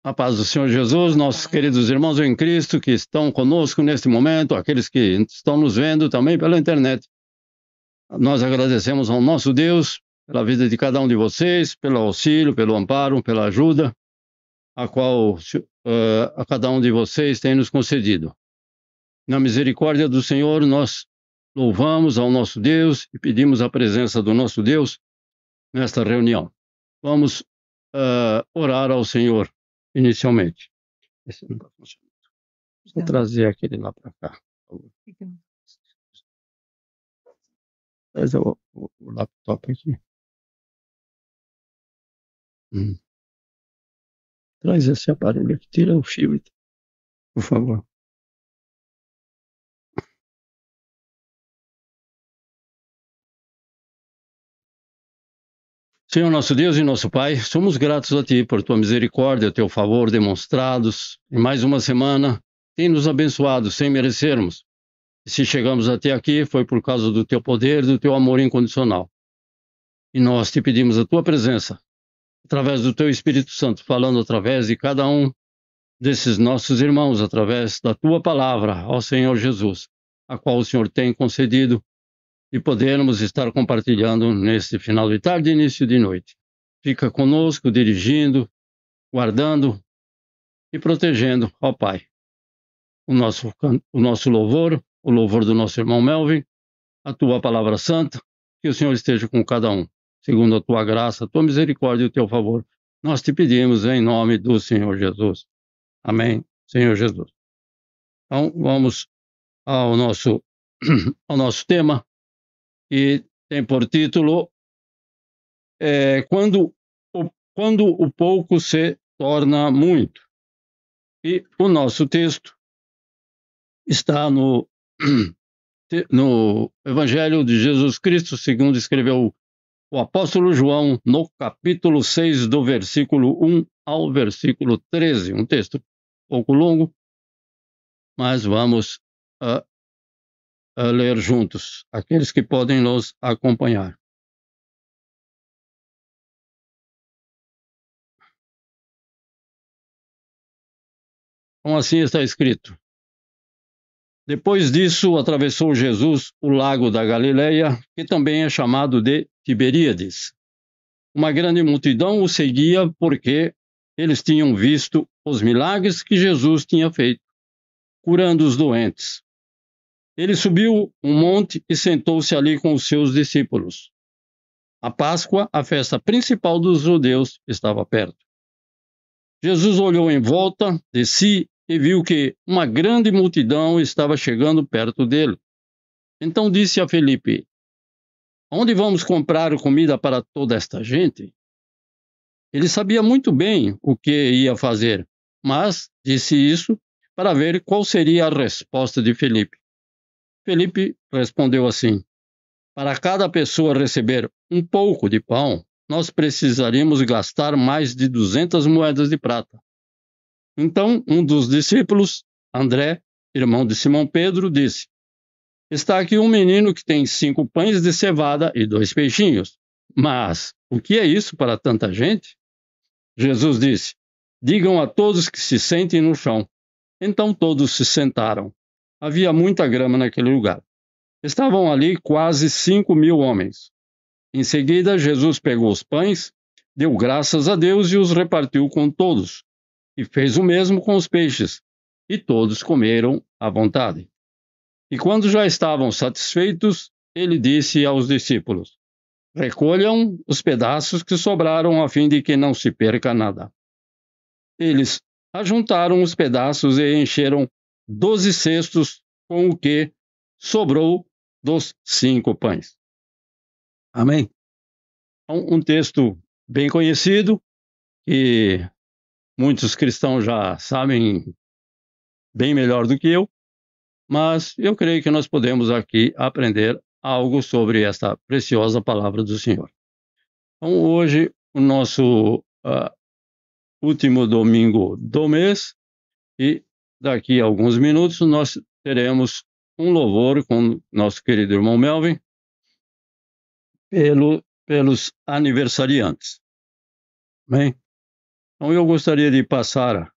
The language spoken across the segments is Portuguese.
A paz do Senhor Jesus, nossos queridos irmãos em Cristo que estão conosco neste momento, aqueles que estão nos vendo também pela internet. Nós agradecemos ao nosso Deus pela vida de cada um de vocês, pelo auxílio, pelo amparo, pela ajuda, a qual a cada um de vocês tem nos concedido. Na misericórdia do Senhor, nós louvamos ao nosso Deus e pedimos a presença do nosso Deus nesta reunião. Vamos orar ao Senhor inicialmente. Esse não está funcionando. Vou trazer aquele lá para cá, por favor. Traz o laptop aqui. Traz esse aparelho aqui, tira o fio, por favor. Senhor nosso Deus e nosso Pai, somos gratos a Ti por Tua misericórdia, Teu favor demonstrados. Em mais uma semana, tem nos abençoado sem merecermos. E se chegamos até aqui, foi por causa do Teu poder, do Teu amor incondicional. E nós Te pedimos a Tua presença, através do Teu Espírito Santo, falando através de cada um desses nossos irmãos, através da Tua palavra, ó Senhor Jesus, a qual o Senhor tem concedido, e podermos estar compartilhando neste final de tarde e início de noite. Fica conosco, dirigindo, guardando e protegendo, ó Pai, o nosso louvor, o louvor do nosso irmão Melvin, a Tua palavra santa, que o Senhor esteja com cada um, segundo a Tua graça, a Tua misericórdia e o Teu favor. Nós Te pedimos em nome do Senhor Jesus. Amém, Senhor Jesus. Então, vamos ao nosso tema, que tem por título quando o pouco se torna muito. E o nosso texto está no Evangelho de Jesus Cristo, segundo escreveu o apóstolo João, no capítulo 6, do versículo 1 ao versículo 13. Um texto um pouco longo, mas vamos a ler juntos, aqueles que podem nos acompanhar. Então, assim está escrito. Depois disso, atravessou Jesus o lago da Galileia, que também é chamado de Tiberíades. Uma grande multidão o seguia porque eles tinham visto os milagres que Jesus tinha feito, curando os doentes. Ele subiu um monte e sentou-se ali com os seus discípulos. A Páscoa, a festa principal dos judeus, estava perto. Jesus olhou em volta de si e viu que uma grande multidão estava chegando perto dele. Então disse a Felipe: onde vamos comprar comida para toda esta gente? Ele sabia muito bem o que ia fazer, mas disse isso para ver qual seria a resposta de Felipe. Felipe respondeu assim: para cada pessoa receber um pouco de pão, nós precisaríamos gastar mais de 200 moedas de prata. Então, um dos discípulos, André, irmão de Simão Pedro, disse: está aqui um menino que tem 5 pães de cevada e 2 peixinhos. Mas o que é isso para tanta gente? Jesus disse: digam a todos que se sentem no chão. Então todos se sentaram. Havia muita grama naquele lugar. Estavam ali quase 5.000 homens. Em seguida, Jesus pegou os pães, deu graças a Deus e os repartiu com todos. E fez o mesmo com os peixes. E todos comeram à vontade. E quando já estavam satisfeitos, ele disse aos discípulos: recolham os pedaços que sobraram a fim de que não se perca nada. Eles ajuntaram os pedaços e encheram 12 cestos com o que sobrou dos 5 pães. Amém? Um texto bem conhecido, que muitos cristãos já sabem bem melhor do que eu, mas eu creio que nós podemos aqui aprender algo sobre esta preciosa palavra do Senhor. Então, hoje, o nosso último domingo do mês, e daqui a alguns minutos nós teremos um louvor com nosso querido irmão Melvin pelos aniversariantes. Bem, Então, eu gostaria de passar,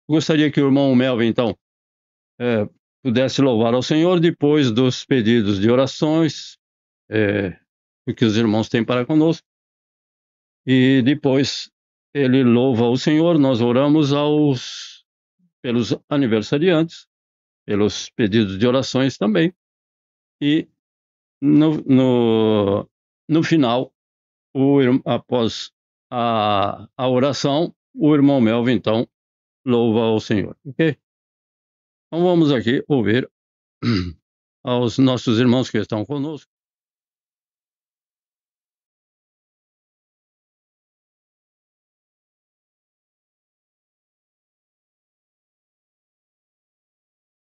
gostaria que o irmão Melvin, então, pudesse louvar ao Senhor depois dos pedidos de orações que os irmãos têm para conosco. E depois ele louva o Senhor, nós oramos pelos aniversariantes, pelos pedidos de orações também. E no final, após a oração, o irmão Melvin, então, louva ao Senhor. Ok? Então vamos aqui ouvir aos nossos irmãos que estão conosco.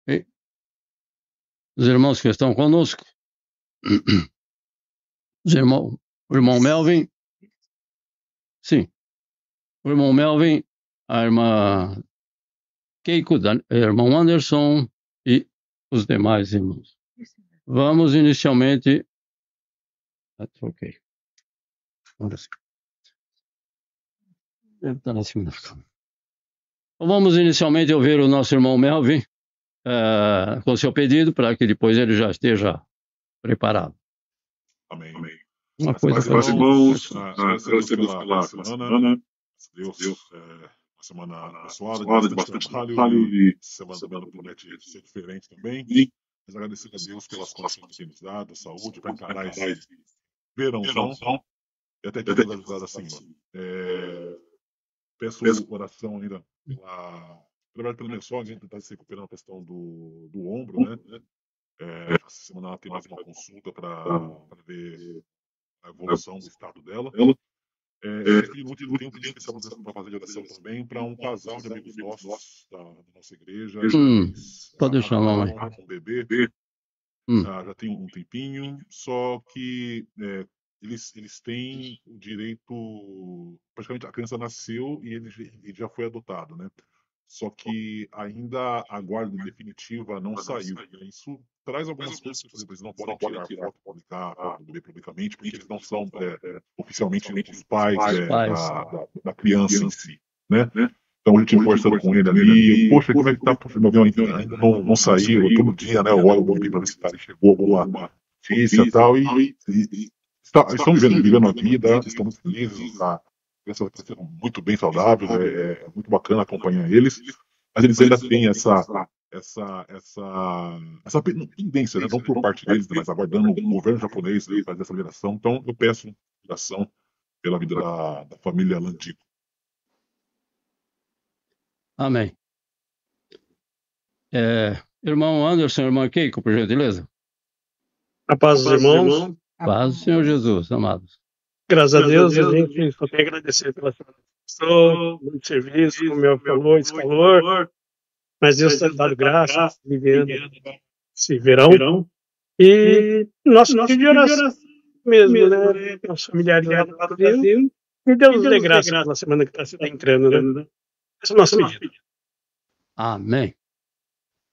Okay? Os irmãos que estão conosco. O irmão Melvin. Sim. O irmão Melvin, a irmã Keiko, o irmão Anderson e os demais irmãos. Vamos inicialmente. Ok. Agora sim. Ele está na segunda cama. Então, vamos inicialmente ouvir o nosso irmão Melvin com seu pedido, para que depois ele já esteja preparado. Amém. Uma coisa Paz, irmãos, agradecemos pela semana. Deus, uma semana abençoada, de bastante trabalho, e semana também promete ser diferente também. Mas agradecer a Deus pelas condições que nos dado, saúde, para encarar esse verãozão e até que nos ajudar assim. Peço oração ainda pela minha sogra, a gente está se recuperando a questão do ombro, né? Essa semana ela tem mais uma consulta para ver a evolução do estado dela. Tem um pedido especial para fazer de oração também para um casal de amigos nossos da nossa igreja. Pode deixar, mamãe. Um bebê. Já tem um tempinho, só que eles têm o direito. Praticamente a criança nasceu e ele já foi adotado, né? Só que ainda a guarda definitiva não saiu. Isso traz algumas coisas, por exemplo, eles não podem tirar foto, publicar a foto do bebê publicamente, porque eles não são oficialmente os pais da criança em si, né? Então a gente conversando com ele ali, poxa, como é que tá? Poxa, meu avião ainda não saiu, todo dia, né? Eu olho o bebê para ver se chegou alguma notícia e tal, e estão vivendo a vida, estão muito felizes, a criança está sendo muito bem saudável, é muito bacana acompanhar eles, mas eles ainda têm essa pendência, né? Não por parte deles, mas aguardando o governo japonês fazer essa liberação. Então eu peço oração pela vida da família Landico. Amém. Irmão Anderson, irmã Keiko, por gentileza. A paz dos irmãos. Paz do Senhor Jesus, amados. Graças a Deus, a gente só tem a agradecer pela semana, muito serviço, como meu falou, esse calor, mas Deus tem dado graça, vivendo esse verão, e nosso pedido de oração mesmo, né? Nossos familiares lá no Brasil, e Deus nos dê graça pela semana que está entrando, né? Esse é o nosso pedido. Amém.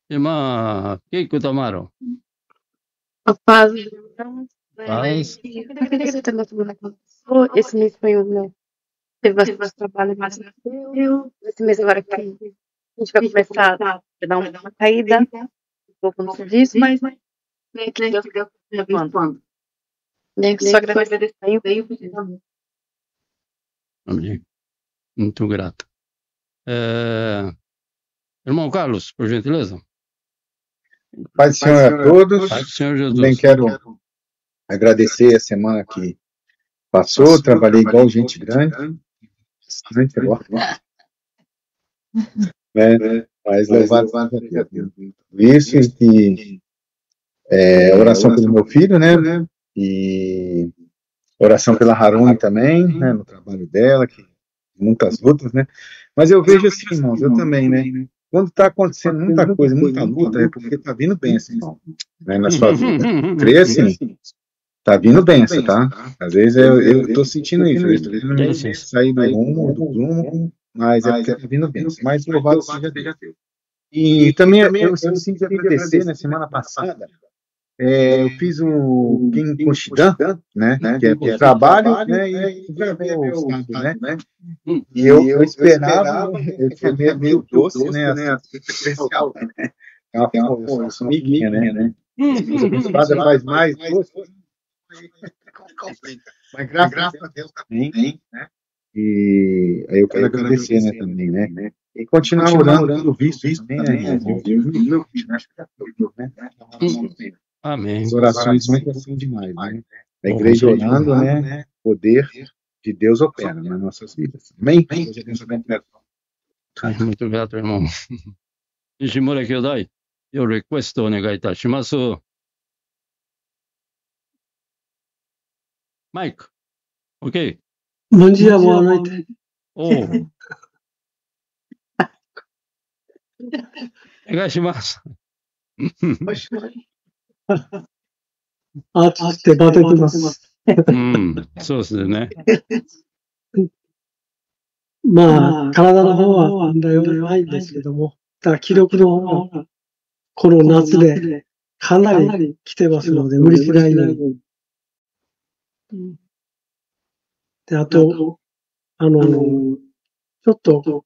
Irmã Keiko Tamaro. A paz dos irmãos. Paz. Eu queria agradecer pela semana que passou. Esse mês foi teve bastante trabalho, mas esse mês agora que a gente vai começar a dar uma caída um pouco no serviço, mas que Deus levando. Só agradecer aí o pedido. Amém. Muito grato. Irmão Carlos, por gentileza. Paz do Senhor a todos. Paz do Senhor Jesus. Também quero agradecer a semana que passou. Trabalhei igual gente grande. Mas levar isso e oração pelo meu filho, né? E oração pela Haruni também, né? No trabalho dela, que muitas lutas, né? Mas eu vejo assim, irmãos, eu também, né? Quando está acontecendo muita coisa, muita luta, é porque está vindo bênção, irmão, né, na sua vida. Crê assim, está vindo bênção, tá? Às vezes eu estou sentindo isso, eu estou vendo sair do rumo, mas é porque está vindo bênção. Mas louvado seja Deus. E também eu sinto agradecer, na semana passada, Eu fiz o Kim Kochidan, né? Que é por trabalho, né? E o sábado, né? E eu esperava, eu tinha medo que o doce, né? Assim, especial, né? Eu sou uma formiguinha, né? A espada faz mais doce. Mas graças a Deus também, né? E aí eu quero agradecer, né, também, né? E continuar orando pelo visto também, né? Deus me livre, né? Amém. As orações sempre são demais, né? A igreja orando, né? O poder de Deus opera nas nossas vidas. Amém? Muito grato, irmão. Nishimura Kyodai, your request お願いいたします。マイク、OK。Bom dia, boa noite. Oh. お願いします。暑くてバテてます。そうですね。まあ、体の方は問題はないんですけども、ただ気力の方が、この夏でかなり来てますので、無理しないように。で、あと、ちょっと、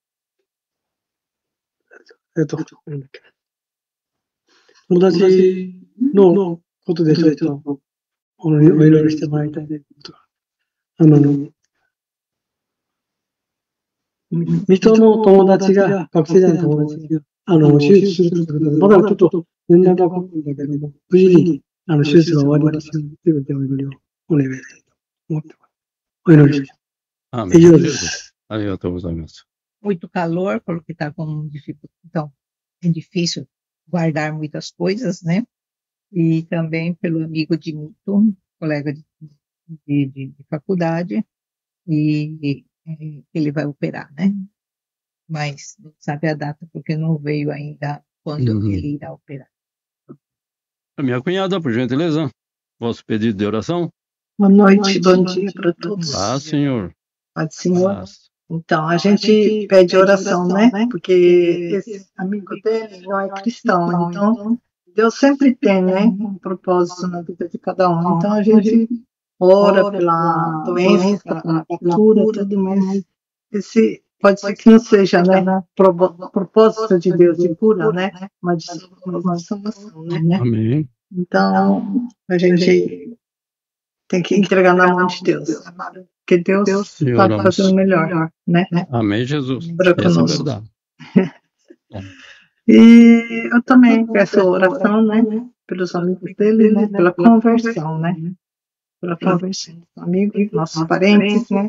なんだっけ、友達のことでちょっと、お祈りしてもらいたいことが。水戸の友達が、学生時代の友達が、手術するということで、まだちょっと年代がかかるんだけども、無事に、手術が終わりますように、というお祈りをお願いしたいと思ってます。お祈りします。Amém. Jesus. ありがとうございます。Muito calor, porque está com dificuldade. Então, é difícil guardar muitas coisas, né? E também pelo amigo de Milton, colega de faculdade, e ele vai operar, né? Mas não sabe a data, porque não veio ainda quando ele irá operar. A minha cunhada, por gentileza, vosso pedido de oração. Boa noite, bom dia para todos. Ah, Senhor. Paz, Senhor. Então, a gente pede oração, né? Porque esse amigo dele não é cristão, então Deus sempre tem, né, um propósito na vida de cada um. Então a gente ora pela doença, pela cura, tudo, mas esse pode ser que não seja, né, propósito de Deus de cura, né, mas de salvação, né? Amém. Então a gente tem que entregar na mão de Deus, porque Deus vai fazer o melhor, né? Amém, Jesus. Para conosco. É verdade. E eu também peço oração, né? Pelos amigos dele, né? Pela conversão, né? Pela conversão dos amigos, nossos parentes, né?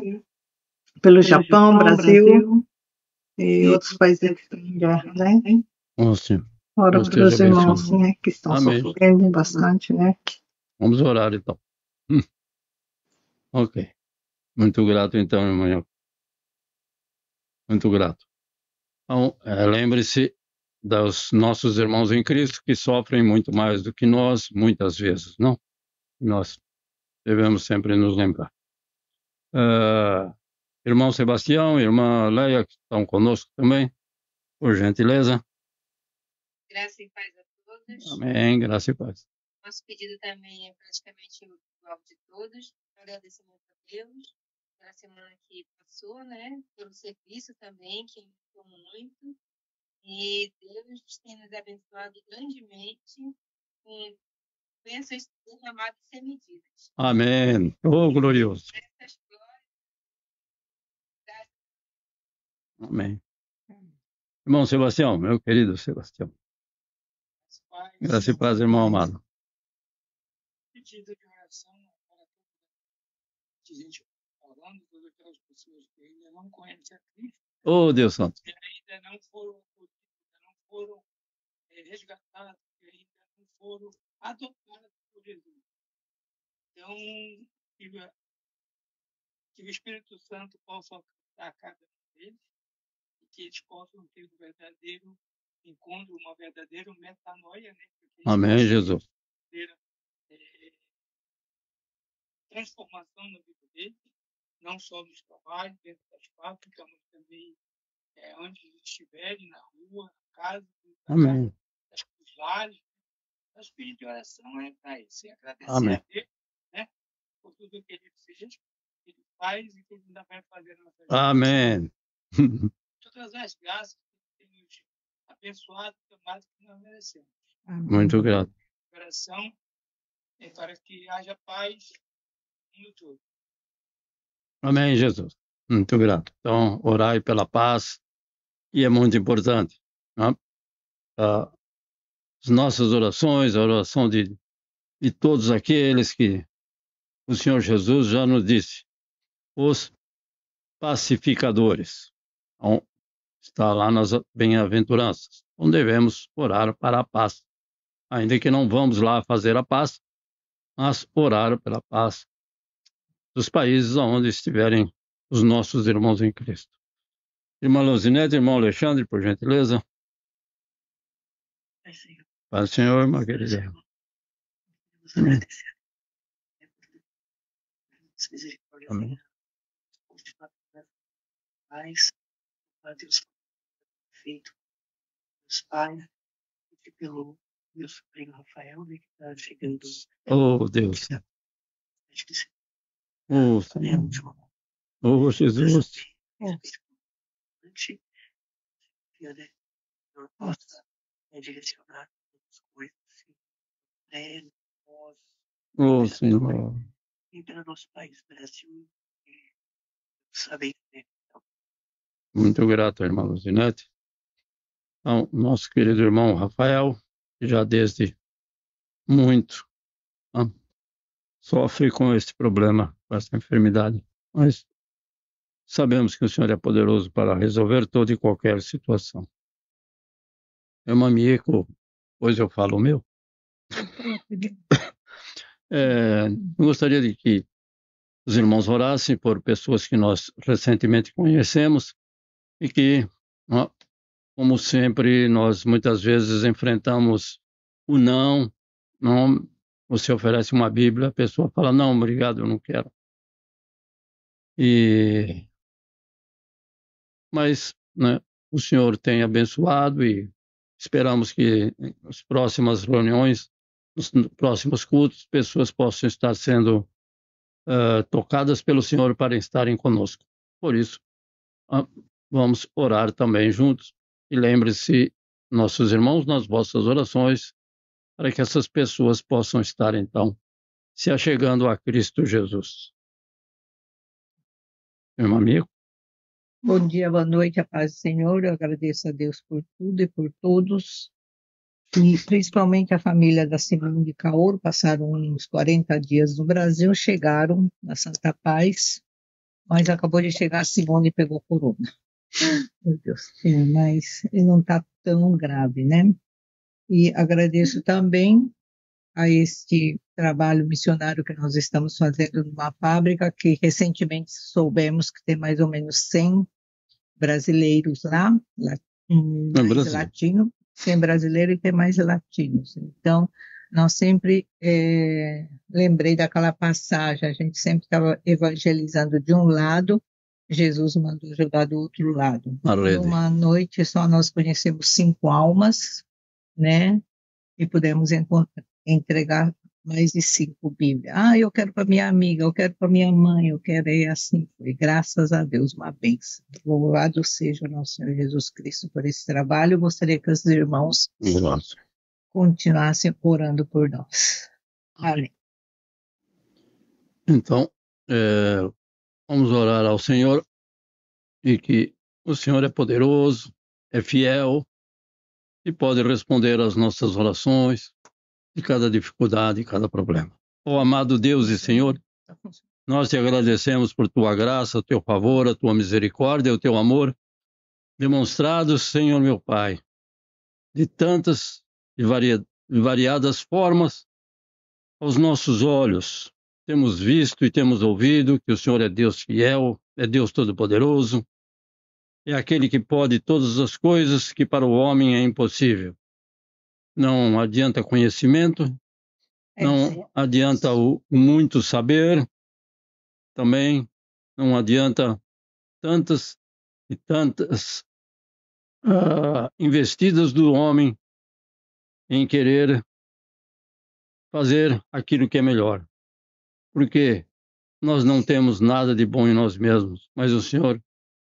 Pelo Japão, Brasil e outros países que estão em guerra, né? Nossa. Ora pelos irmãos, né? Que estão sofrendo bastante, né? Vamos orar, então. Ok. Muito grato, então, irmão. Muito grato. Então, lembre-se dos nossos irmãos em Cristo que sofrem muito mais do que nós, muitas vezes, não? Nós devemos sempre nos lembrar. Irmão Sebastião, irmã Leia, que estão conosco também, por gentileza. Graça e paz a todos. Amém, graça e paz. Nosso pedido também é praticamente igual de todos. Agradecimento a Deus pela semana que passou, né? Pelo serviço também, que ajudou muito. E Deus tem nos abençoado grandemente com bênçãos derramadas sem medidas. Amém. Oh, glorioso. Amém. Irmão Sebastião, meu querido Sebastião. Graça e paz, irmão amado. Pedido de oração para toda gente falando, todas aquelas pessoas que ainda não conhecem a Cristo. Oh, Deus Santo. Que ainda não foram resgatados, que ainda não foram adotados por Jesus. Então, que o Espírito Santo possa alcançar cada um deles e que eles possam ter um verdadeiro encontro, uma verdadeira metanoia, né? Amém, Jesus. Transformação na vida deles, não só nos trabalhos, dentro das fábricas, mas também onde eles estiverem, na rua, na casa, Amém. nas lares, Nosso pedido de oração é para isso, é agradecer Amém. a Deus, né, por tudo que Ele fez, que Ele faz e que Ele ainda vai fazer na nossa vida. Amém. Todas as graças que Ele tem nos abençoado, mais que nós merecemos. Muito grato. Oração é para que haja paz no mundo todo. Amém, Jesus. Muito grato. Então, orai pela paz, e é muito importante, né? As nossas orações, a oração de todos aqueles que o Senhor Jesus já nos disse, os pacificadores. Então, está lá nas bem-aventuranças. Então, devemos orar para a paz. Ainda que não vamos lá fazer a paz, mas orar pela paz dos países onde estiverem os nossos irmãos em Cristo. Irmã Luzinete, irmão Alexandre, por gentileza. Paz do Senhor, irmã querida. Amém. Amém. Paz, a Deus feito dos pais, e pelo meu sobrinho Rafael, né, que está chegando. Oh, Deus. Oh, Senhor. Oh, Jesus. Eu possa direcionar as coisas assim, Oh, Senhor. e pelo nosso país, Brasil, saber, né? Muito grato, irmã Luzinete. Então, nosso querido irmão Rafael, que já desde muito sofre com esse problema, com essa enfermidade, mas sabemos que o Senhor é poderoso para resolver toda e qualquer situação. Irmã Mieko, pois eu falo o meu. Gostaria de que os irmãos orassem por pessoas que nós recentemente conhecemos e que, como sempre, nós muitas vezes enfrentamos o não. Você oferece uma Bíblia, a pessoa fala, não, obrigado, eu não quero. Mas, né, o Senhor tem abençoado e esperamos que nas próximas reuniões, nos próximos cultos, pessoas possam estar sendo tocadas pelo Senhor para estarem conosco. Por isso, vamos orar também juntos. E lembre-se, nossos irmãos, nas vossas orações, para que essas pessoas possam estar, então, se achegando a Cristo Jesus. Meu amigo. Bom dia, boa noite, a paz do Senhor. Eu agradeço a Deus por tudo e por todos. E principalmente a família da Simone de Caouro, passaram uns 40 dias no Brasil, chegaram na Santa Paz, mas acabou de chegar a Simone e pegou corona. Meu Deus, mas não está tão grave, né? E agradeço também a este trabalho missionário que nós estamos fazendo numa fábrica, que recentemente soubemos que tem mais ou menos 100 brasileiros lá, mais latino, 100 brasileiros e tem mais latinos. Então, nós sempre lembrei daquela passagem, a gente sempre estava evangelizando de um lado, Jesus mandou jogar do outro lado. Numa noite só nós conhecemos 5 almas, né? E pudemos entregar mais de 5 Bíblias. Eu quero para minha amiga, eu quero para minha mãe, eu quero, e assim foi. Graças a Deus, uma bênção. Louvado seja o nosso Senhor Jesus Cristo por esse trabalho. Eu gostaria que os irmãos continuassem orando por nós. Amém. Então, vamos orar ao Senhor e que o Senhor é poderoso, é fiel e pode responder às nossas orações de cada dificuldade e cada problema. Ó amado Deus e Senhor, nós te agradecemos por tua graça, o teu favor, a tua misericórdia, o teu amor demonstrados, Senhor meu Pai, de tantas e variadas formas aos nossos olhos. Temos visto e temos ouvido que o Senhor é Deus fiel, é Deus todo-poderoso, é aquele que pode todas as coisas que para o homem é impossível. Não adianta conhecimento, não adianta o muito saber, também não adianta tantas e tantas investidas do homem em querer fazer aquilo que é melhor. Porque nós não temos nada de bom em nós mesmos, mas o Senhor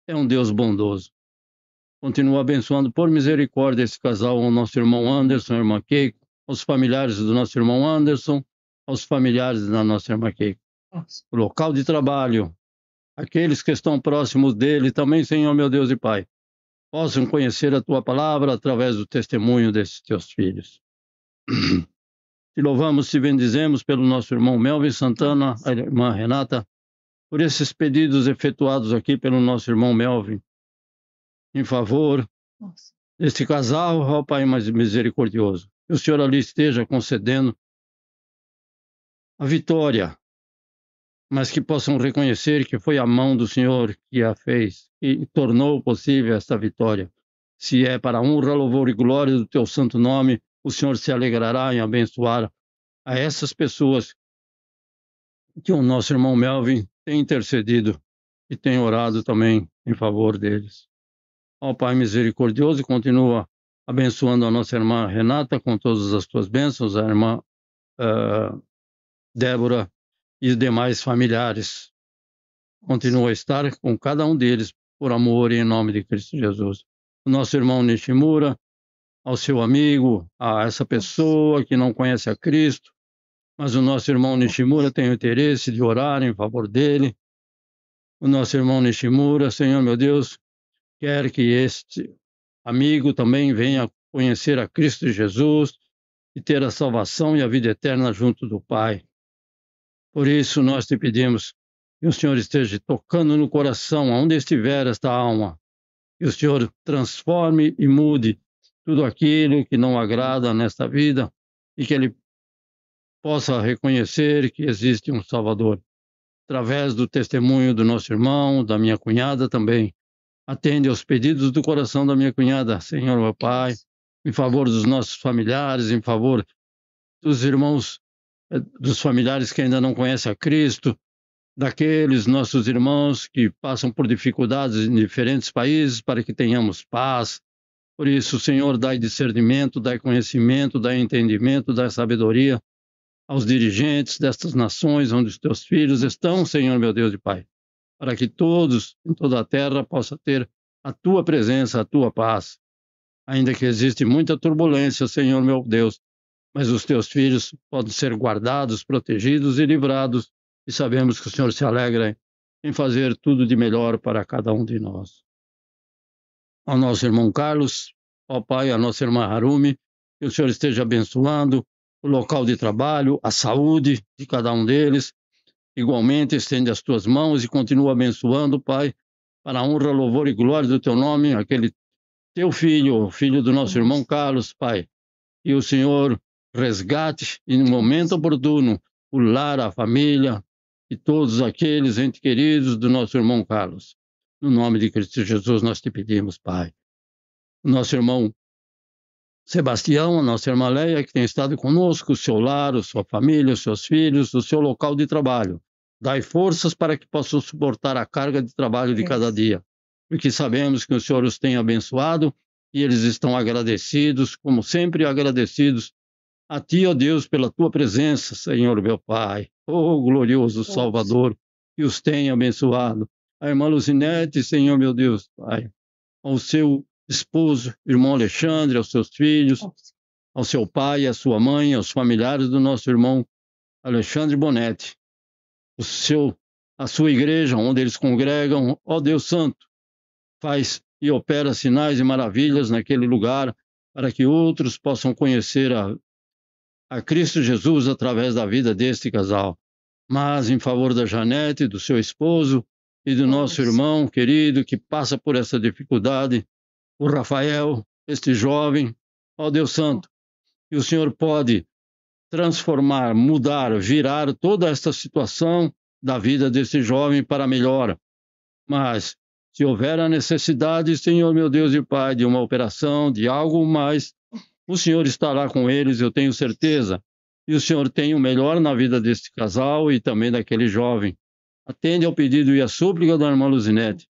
é um Deus bondoso. Continua abençoando por misericórdia esse casal, o nosso irmão Anderson, a irmã Keiko, aos familiares do nosso irmão Anderson, aos familiares da nossa irmã Keiko. O local de trabalho, aqueles que estão próximos dele também, Senhor, meu Deus e Pai, possam conhecer a Tua palavra através do testemunho desses Teus filhos. Te louvamos, te bendizemos pelo nosso irmão Melvin Santana, a irmã Renata, por esses pedidos efetuados aqui pelo nosso irmão Melvin, em favor deste casal, ó Pai mais misericordioso. Que o Senhor ali esteja concedendo a vitória, mas que possam reconhecer que foi a mão do Senhor que a fez e tornou possível esta vitória. Se é para a honra, louvor e glória do Teu santo nome, o Senhor se alegrará em abençoar a essas pessoas que o nosso irmão Melvin tem intercedido e tem orado também em favor deles. Ó Pai misericordioso, continua abençoando a nossa irmã Renata com todas as tuas bênçãos, a irmã Débora e os demais familiares. Continua a estar com cada um deles por amor e em nome de Cristo Jesus. O nosso irmão Nishimura, ao seu amigo, a essa pessoa que não conhece a Cristo, mas o nosso irmão Nishimura tem o interesse de orar em favor dele. O nosso irmão Nishimura, Senhor meu Deus, quer que este amigo também venha conhecer a Cristo Jesus e ter a salvação e a vida eterna junto do Pai. Por isso nós te pedimos que o Senhor esteja tocando no coração, onde estiver esta alma, que o Senhor transforme e mude tudo aquilo que não agrada nesta vida e que ele possa reconhecer que existe um Salvador. Através do testemunho do nosso irmão, da minha cunhada também. Atende aos pedidos do coração da minha cunhada, Senhor, meu Pai, em favor dos nossos familiares, em favor dos irmãos, dos familiares que ainda não conhecem a Cristo, daqueles nossos irmãos que passam por dificuldades em diferentes países, para que tenhamos paz. Por isso, Senhor, dai discernimento, dai conhecimento, dai entendimento, dai sabedoria aos dirigentes destas nações onde os teus filhos estão, Senhor, meu Deus e Pai, para que todos em toda a terra possam ter a tua presença, a tua paz. Ainda que existe muita turbulência, Senhor, meu Deus, mas os teus filhos podem ser guardados, protegidos e livrados, e sabemos que o Senhor se alegra em fazer tudo de melhor para cada um de nós. Ao nosso irmão Carlos, ó Pai, a nossa irmã Harumi, que o Senhor esteja abençoando o local de trabalho, a saúde de cada um deles. Igualmente, estende as tuas mãos e continua abençoando, Pai, para a honra, louvor e glória do teu nome, aquele teu filho, o filho do nosso irmão Carlos, Pai. E o Senhor resgate, e no momento oportuno, o lar, a família e todos aqueles entes queridos do nosso irmão Carlos. No nome de Cristo Jesus nós te pedimos, Pai. O nosso irmão Sebastião, a nossa irmã Leia, que tem estado conosco, o seu lar, a sua família, os seus filhos, o seu local de trabalho. Dai forças para que possam suportar a carga de trabalho de cada dia, porque sabemos que o Senhor os tem abençoado e eles estão agradecidos, como sempre agradecidos a Ti, ó Deus, pela Tua presença, Senhor meu Pai. Ó glorioso Salvador, que os tenha abençoado. A irmã Lucinete, Senhor meu Deus, Pai, ao seu esposo, irmão Alexandre, aos seus filhos, ao seu pai, à sua mãe, aos familiares do nosso irmão Alexandre Bonetti, a sua igreja, onde eles congregam, ó Deus Santo, faz e opera sinais e maravilhas naquele lugar, para que outros possam conhecer a Cristo Jesus através da vida deste casal. Mas em favor da Janete, do seu esposo e do nosso irmão querido que passa por essa dificuldade, o Rafael, este jovem, ó Deus Santo, que o Senhor pode transformar, mudar, virar toda esta situação da vida desse jovem para melhor. Mas, se houver a necessidade, Senhor meu Deus e Pai, de uma operação, de algo mais, o Senhor estará com eles, eu tenho certeza. E o Senhor tem o melhor na vida deste casal e também daquele jovem. Atende ao pedido e à súplica da irmã Luzinete.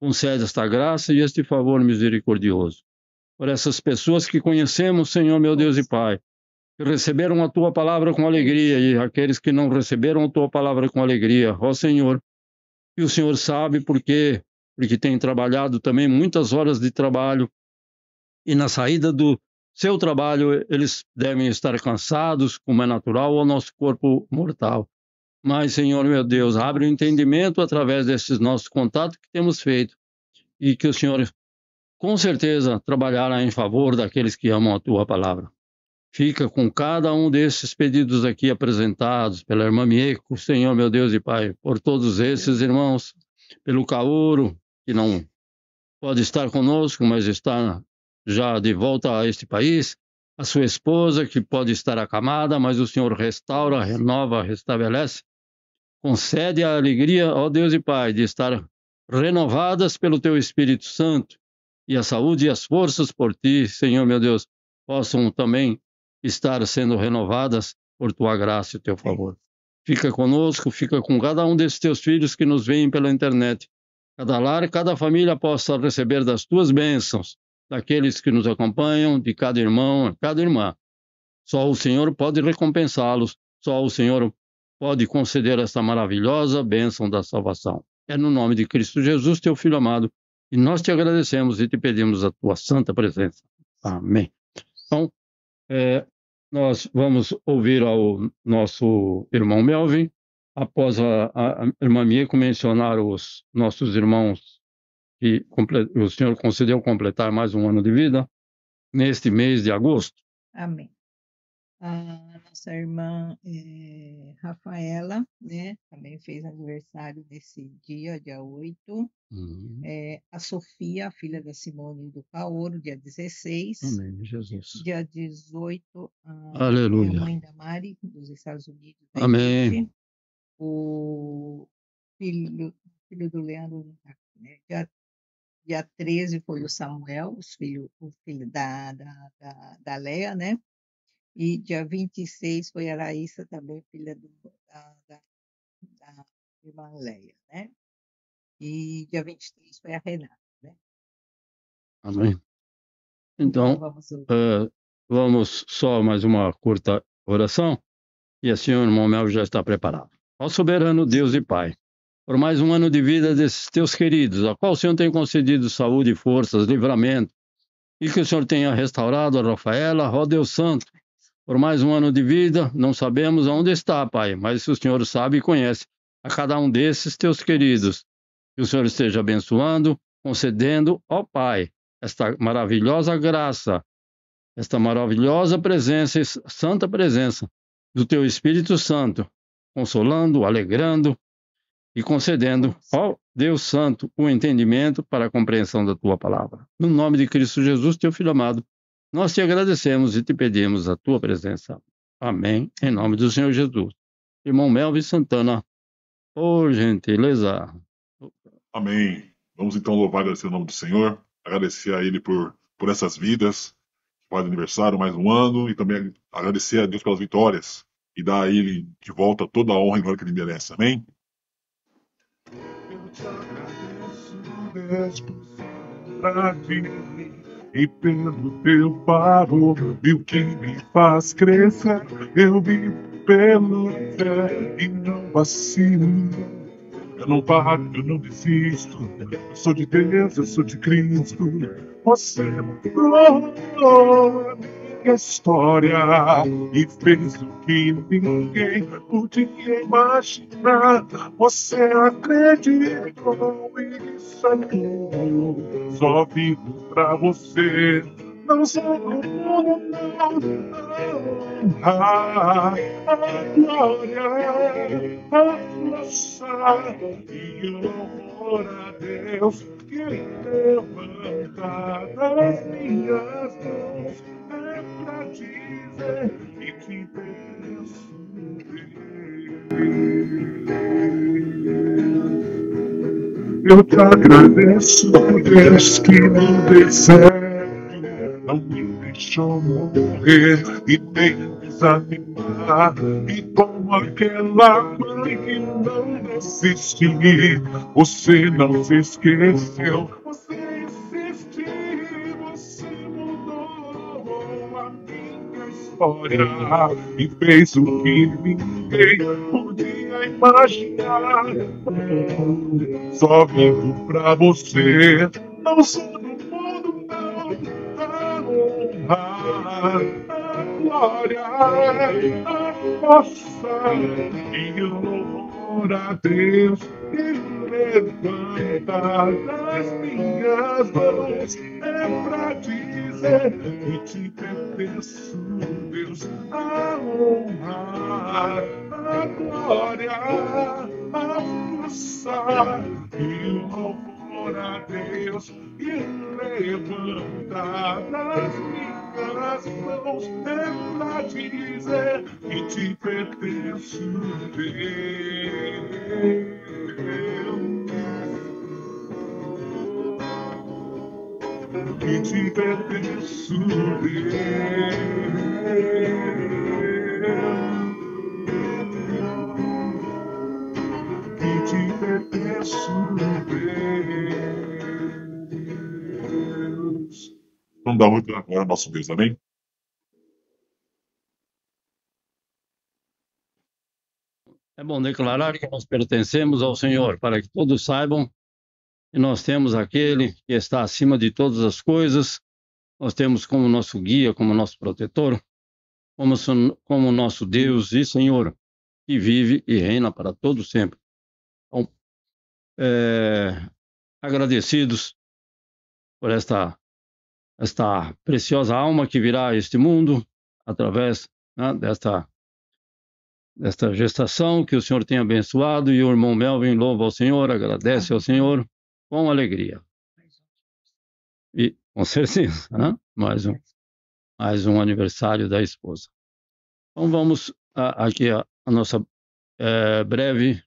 Concede esta graça e este favor misericordioso. Por essas pessoas que conhecemos, Senhor meu Deus e Pai, que receberam a tua palavra com alegria e aqueles que não receberam a tua palavra com alegria. Ó Senhor, e o Senhor sabe por quê, porque tem trabalhado também muitas horas de trabalho e na saída do seu trabalho eles devem estar cansados, como é natural ao nosso corpo mortal. Mas, Senhor, meu Deus, abre o entendimento através desses nossos contatos que temos feito e que o Senhor, com certeza, trabalhará em favor daqueles que amam a tua palavra. Fica com cada um desses pedidos aqui apresentados pela irmã Mieco, Senhor, meu Deus e Pai, por todos esses irmãos, pelo Cauro, que não pode estar conosco, mas está já de volta a este país, a sua esposa, que pode estar acamada, mas o Senhor restaura, renova, restabelece, concede a alegria, ó Deus e Pai, de estar renovadas pelo Teu Espírito Santo, e a saúde e as forças por Ti, Senhor, meu Deus, possam também estar sendo renovadas por Tua graça e Teu favor. Fica conosco, fica com cada um desses Teus filhos que nos veem pela internet. Cada lar, cada família possa receber das Tuas bênçãos, daqueles que nos acompanham, de cada irmão, cada irmã. Só o Senhor pode recompensá-los, só o Senhor pode conceder essa maravilhosa bênção da salvação. É no nome de Cristo Jesus, Teu Filho amado, e nós te agradecemos e te pedimos a Tua santa presença. Amém. Então, nós vamos ouvir ao nosso irmão Melvin, após a irmã Mieco mencionar os nossos irmãos que o Senhor concedeu completar mais um ano de vida, neste mês de agosto. Amém. A nossa irmã Rafaela, né, também fez aniversário nesse dia 8. A Sofia, filha da Simone do Caoro, dia 16. Amém, Jesus. Dia 18, Aleluia. a mãe da Mari, dos Estados Unidos. Amém. Igreja. O filho do Leandro, né, dia 13 foi o Samuel, o filho da Leia, né? E dia 26 foi a Raíssa, também filha da irmã Leia, né? E dia 23 foi a Renata, né? Amém. Então, vamos só mais uma curta oração, e assim o irmão Mel já está preparado. Ó soberano Deus e Pai, por mais um ano de vida desses teus queridos, a qual o Senhor tem concedido saúde, forças, livramento, e que o Senhor tenha restaurado a Rafaela, ó Deus Santo, por mais um ano de vida, não sabemos aonde está, Pai, mas o Senhor sabe e conhece a cada um desses teus queridos. Que o Senhor esteja abençoando, concedendo, ó Pai, esta maravilhosa graça, esta maravilhosa presença, santa presença do teu Espírito Santo, consolando, alegrando e concedendo, ó Deus Santo, o entendimento para a compreensão da tua palavra. No nome de Cristo Jesus, teu Filho amado, nós te agradecemos e te pedimos a tua presença. Amém. Em nome do Senhor Jesus. Irmão Melvin Santana, por gentileza. Amém. Vamos então louvar e agradecer o nome do Senhor, agradecer a Ele por essas vidas, faz aniversário, mais um ano, e também agradecer a Deus pelas vitórias e dar a Ele de volta toda a honra e glória que Ele merece. Amém? Eu te agradeço, Deus, por e pelo teu favor, e o que me faz crescer, eu vivo pela fé e não vacilo. Eu não paro, eu não desisto. Eu sou de Deus, eu sou de Cristo. Você mudou a minha história e fez o que ninguém podia imaginar. Você acreditou e isso é tudo. Só vivo pra você. Não sou como não. A glória, a força e louvor a Deus que levanta das minhas mãos é pra dizer e te peço. Eu te agradeço, Deus, que no deserto não me deixou morrer e nem desanimar. E como aquela mãe que não desiste, você não se esqueceu. Você insistiu, você mudou a minha história. história e fez o que ninguém podia imaginar. Só vivo pra você, não sou do mundo, não, pra honrar a glória, a força e o louvor a Deus que levanta nas minhas mãos. É pra dizer que te pertenço, Deus, a honra, a glória, a força e o louvor a Deus que levanta nas minhas mãos. É pra dizer que te pertenço, Deus. Que te pertenço, Deus. Que te pertenço, Deus. Vamos dar muito agora ao nosso Deus, amém? É bom declarar que nós pertencemos ao Senhor, para que todos saibam que nós temos aquele que está acima de todas as coisas, nós temos como nosso guia, como nosso protetor, como nosso Deus e Senhor, que vive e reina para todo sempre. Então, agradecidos por esta preciosa alma que virá a este mundo através, né, desta gestação que o Senhor tem abençoado, e o irmão Melvin louva ao Senhor, agradece ao Senhor com alegria. E com certeza, né? mais um aniversário da esposa. Então vamos aqui a nossa breve,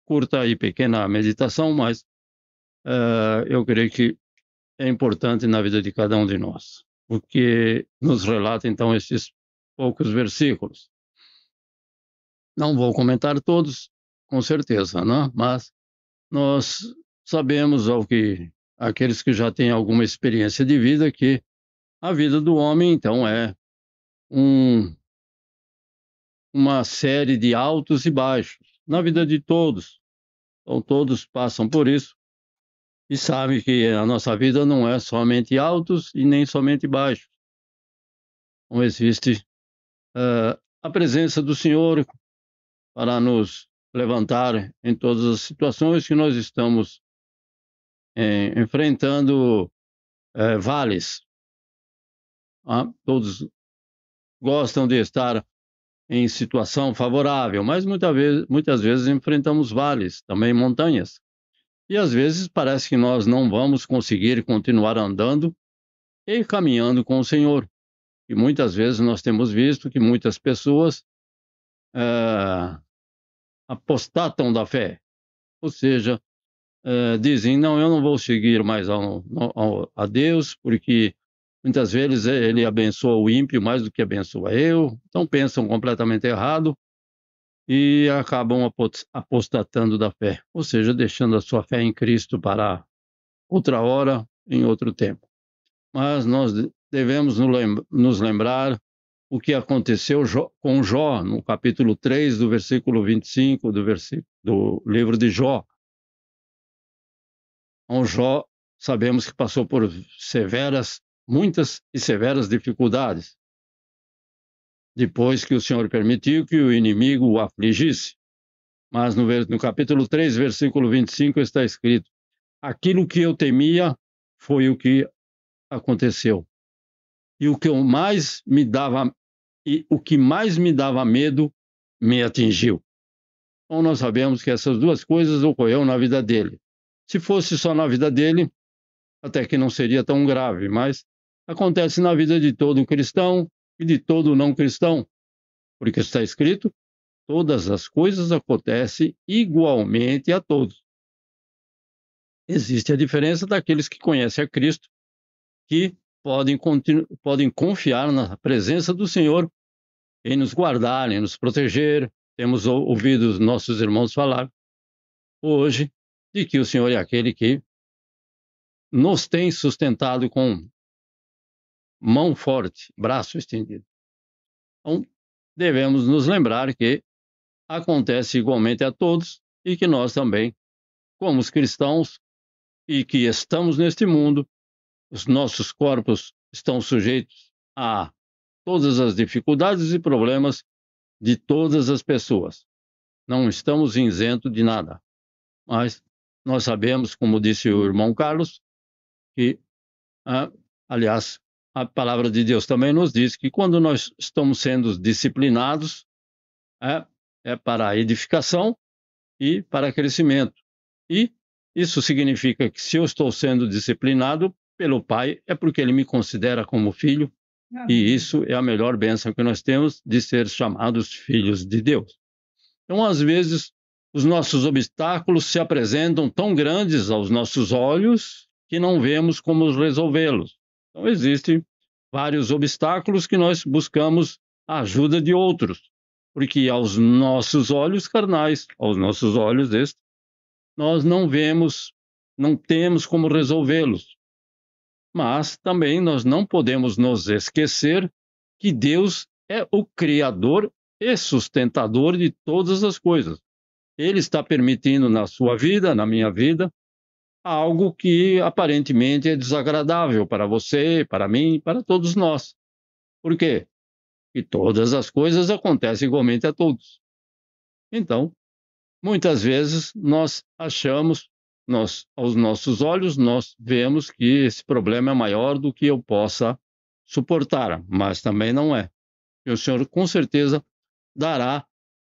curta e pequena meditação, mas eu creio que é importante na vida de cada um de nós, o que nos relata então esses poucos versículos. Não vou comentar todos, com certeza, né? Mas nós sabemos, aqueles que já têm alguma experiência de vida, que a vida do homem, então, é uma série de altos e baixos, na vida de todos. Então, todos passam por isso e sabem que a nossa vida não é somente altos e nem somente baixos. Então, existe a presença do Senhor para nos levantar em todas as situações que nós estamos enfrentando vales. Todos gostam de estar em situação favorável, mas muitas vezes enfrentamos vales, também montanhas. E às vezes parece que nós não vamos conseguir continuar andando e caminhando com o Senhor. E muitas vezes nós temos visto que muitas pessoas apostatam da fé, ou seja, dizem, não, eu não vou seguir mais a Deus, porque muitas vezes ele abençoa o ímpio mais do que abençoa eu, então pensam completamente errado e acabam apostatando da fé, ou seja, deixando a sua fé em Cristo para outra hora, em outro tempo. Mas nós devemos nos lembrar o que aconteceu com Jó, no capítulo 3, do versículo 25 do livro de Jó. Então, Jó, sabemos que passou por muitas e severas dificuldades, depois que o Senhor permitiu que o inimigo o afligisse. Mas no capítulo 3, versículo 25, está escrito: aquilo que eu temia foi o que aconteceu. E o que mais me dava medo me atingiu. Então nós sabemos que essas duas coisas ocorreram na vida dele. Se fosse só na vida dele, até que não seria tão grave, mas acontece na vida de todo cristão e de todo não cristão, porque está escrito: todas as coisas acontecem igualmente a todos. Existe a diferença daqueles que conhecem a Cristo, que podem confiar na presença do Senhor em nos guardar, em nos proteger. Temos ouvido os nossos irmãos falar hoje de que o Senhor é aquele que nos tem sustentado com mão forte, braço estendido. Então, devemos nos lembrar que acontece igualmente a todos e que nós também, como os cristãos e que estamos neste mundo, os nossos corpos estão sujeitos a todas as dificuldades e problemas de todas as pessoas. Não estamos isentos de nada. Mas nós sabemos, como disse o irmão Carlos, que, aliás, a palavra de Deus também nos diz que quando nós estamos sendo disciplinados, é para edificação e para crescimento. E isso significa que se eu estou sendo disciplinado pelo Pai, é porque Ele me considera como filho, e isso é a melhor bênção que nós temos de ser chamados filhos de Deus. Então, às vezes, os nossos obstáculos se apresentam tão grandes aos nossos olhos que não vemos como resolvê-los. Então, existem vários obstáculos que nós buscamos a ajuda de outros, porque aos nossos olhos carnais, aos nossos olhos nós não vemos, não temos como resolvê-los. Mas também nós não podemos nos esquecer que Deus é o Criador e sustentador de todas as coisas. Ele está permitindo na sua vida, na minha vida, algo que aparentemente é desagradável para você, para mim, para todos nós. Por quê? Porque todas as coisas acontecem igualmente a todos. Então, muitas vezes nós achamos, aos nossos olhos, nós vemos que esse problema é maior do que eu possa suportar, mas também não é. E o Senhor, com certeza, dará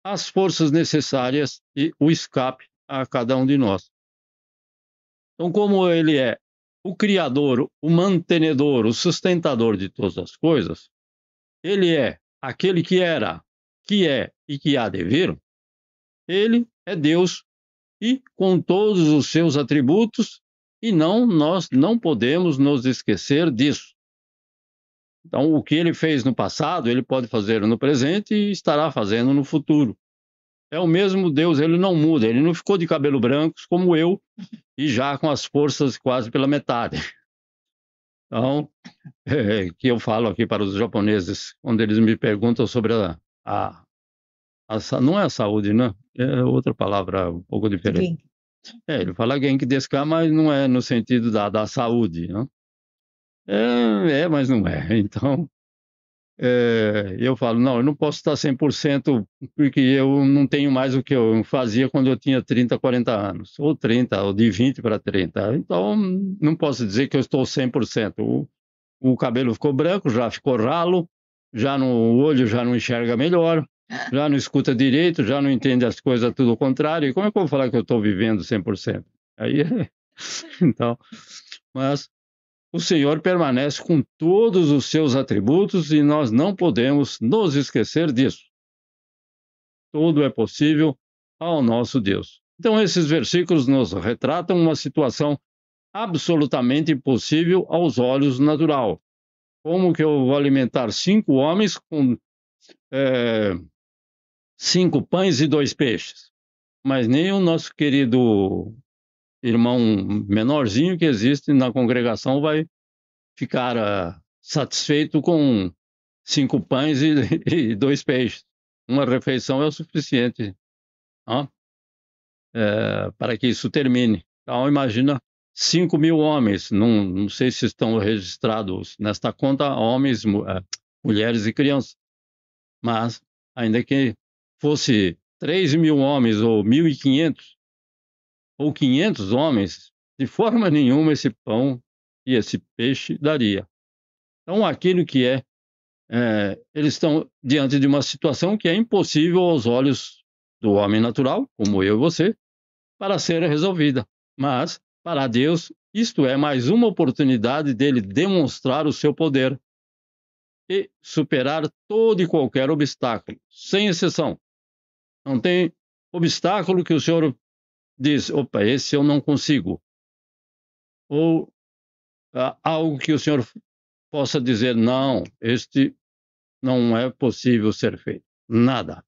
as forças necessárias e o escape a cada um de nós. Então, como Ele é o Criador, o mantenedor, o sustentador de todas as coisas, Ele é aquele que era, que é e que há de vir. Ele é Deus e com todos os seus atributos, e nós não podemos nos esquecer disso. Então, o que Ele fez no passado, Ele pode fazer no presente e estará fazendo no futuro. É o mesmo Deus, Ele não muda, Ele não ficou de cabelo branco como eu, e já com as forças quase pela metade. Então, que eu falo aqui para os japoneses, quando eles me perguntam sobre não é a saúde, né? É outra palavra um pouco diferente. Ele fala Genki desu ka, mas não é no sentido da saúde, né? Mas não é. Então, eu falo, não, eu não posso estar 100% porque eu não tenho mais o que eu fazia quando eu tinha 30, 40 anos, ou 30, ou de 20 para 30. Então, não posso dizer que eu estou 100%. O cabelo ficou branco, já ficou ralo, já o olho já não enxerga melhor, já não escuta direito, já não entende as coisas tudo ao contrário. E como é que eu vou falar que eu estou vivendo 100%? Então, mas o Senhor permanece com todos os seus atributos e nós não podemos nos esquecer disso. Tudo é possível ao nosso Deus. Então, esses versículos nos retratam uma situação absolutamente impossível aos olhos natural. Como que eu vou alimentar 5 homens com 5 pães e 2 peixes? Mas nem o nosso querido irmão menorzinho que existe na congregação vai ficar satisfeito com 5 pães e 2 peixes. Uma refeição é o suficiente para que isso termine. Então, imagina 5.000 homens, não sei se estão registrados nesta conta homens, mulheres e crianças, mas ainda que fosse 3.000 homens ou 1.500 ou 500 homens, de forma nenhuma esse pão e esse peixe daria. Então, aquilo que eles estão diante de uma situação que é impossível aos olhos do homem natural, como eu e você, para ser resolvida. Mas, para Deus, isto é mais uma oportunidade dele demonstrar o seu poder e superar todo e qualquer obstáculo, sem exceção. Não tem obstáculo que o Senhor diz, opa, esse eu não consigo. Ou algo que o Senhor possa dizer, não, este não é possível ser feito. Nada.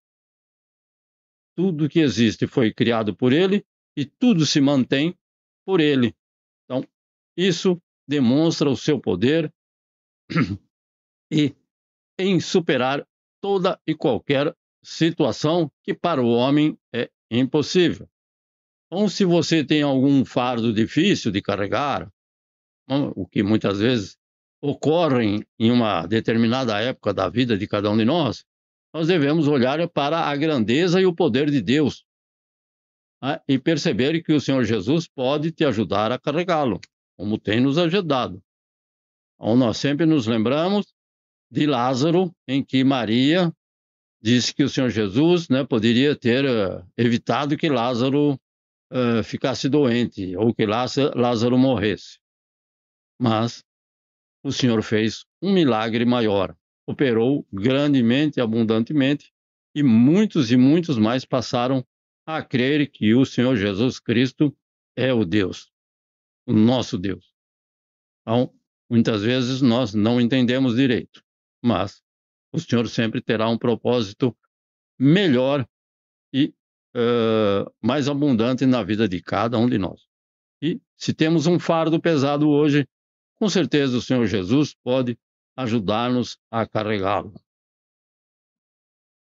Tudo que existe foi criado por Ele e tudo se mantém por Ele. Então, isso demonstra o seu poder e em superar toda e qualquer situação que para o homem é impossível. Então, se você tem algum fardo difícil de carregar, o que muitas vezes ocorre em uma determinada época da vida de cada um de nós devemos olhar para a grandeza e o poder de Deus, né? E perceber que o Senhor Jesus pode te ajudar a carregá-lo, como tem nos ajudado. Então, nós sempre nos lembramos de Lázaro, em que Maria disse que o Senhor Jesus, né, poderia ter evitado que Lázaro ficasse doente ou que Lázaro morresse. Mas o Senhor fez um milagre maior, operou grandemente, abundantemente, e muitos mais passaram a crer que o Senhor Jesus Cristo é o Deus, o nosso Deus. Então, muitas vezes nós não entendemos direito, mas o Senhor sempre terá um propósito melhor e mais abundante na vida de cada um de nós. E se temos um fardo pesado hoje, com certeza o Senhor Jesus pode ajudar-nos a carregá-lo.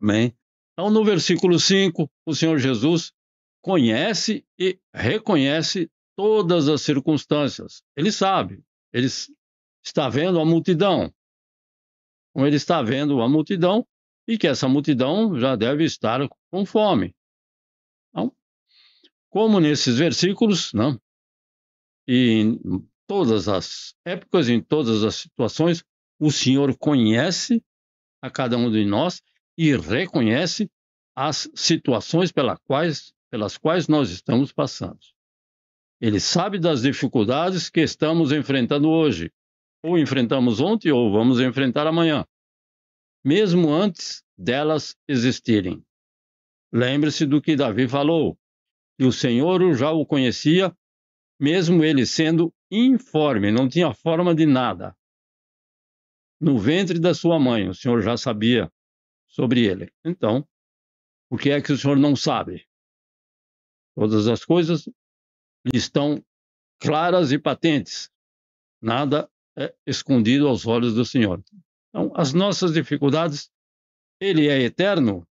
Amém? Então, no versículo 5, o Senhor Jesus conhece e reconhece todas as circunstâncias. Ele sabe, ele está vendo a multidão. Então, ele está vendo a multidão e que essa multidão já deve estar com fome. Então, como nesses versículos, não? E em todas as épocas, em todas as situações, o Senhor conhece a cada um de nós e reconhece as situações pelas quais nós estamos passando. Ele sabe das dificuldades que estamos enfrentando hoje, ou enfrentamos ontem, ou vamos enfrentar amanhã, mesmo antes delas existirem. Lembre-se do que Davi falou, que o Senhor já o conhecia, mesmo ele sendo informe, não tinha forma de nada. No ventre da sua mãe, o Senhor já sabia sobre ele. Então, o que é que o Senhor não sabe? Todas as coisas estão claras e patentes. Nada é escondido aos olhos do Senhor. Então, as nossas dificuldades, Ele é eterno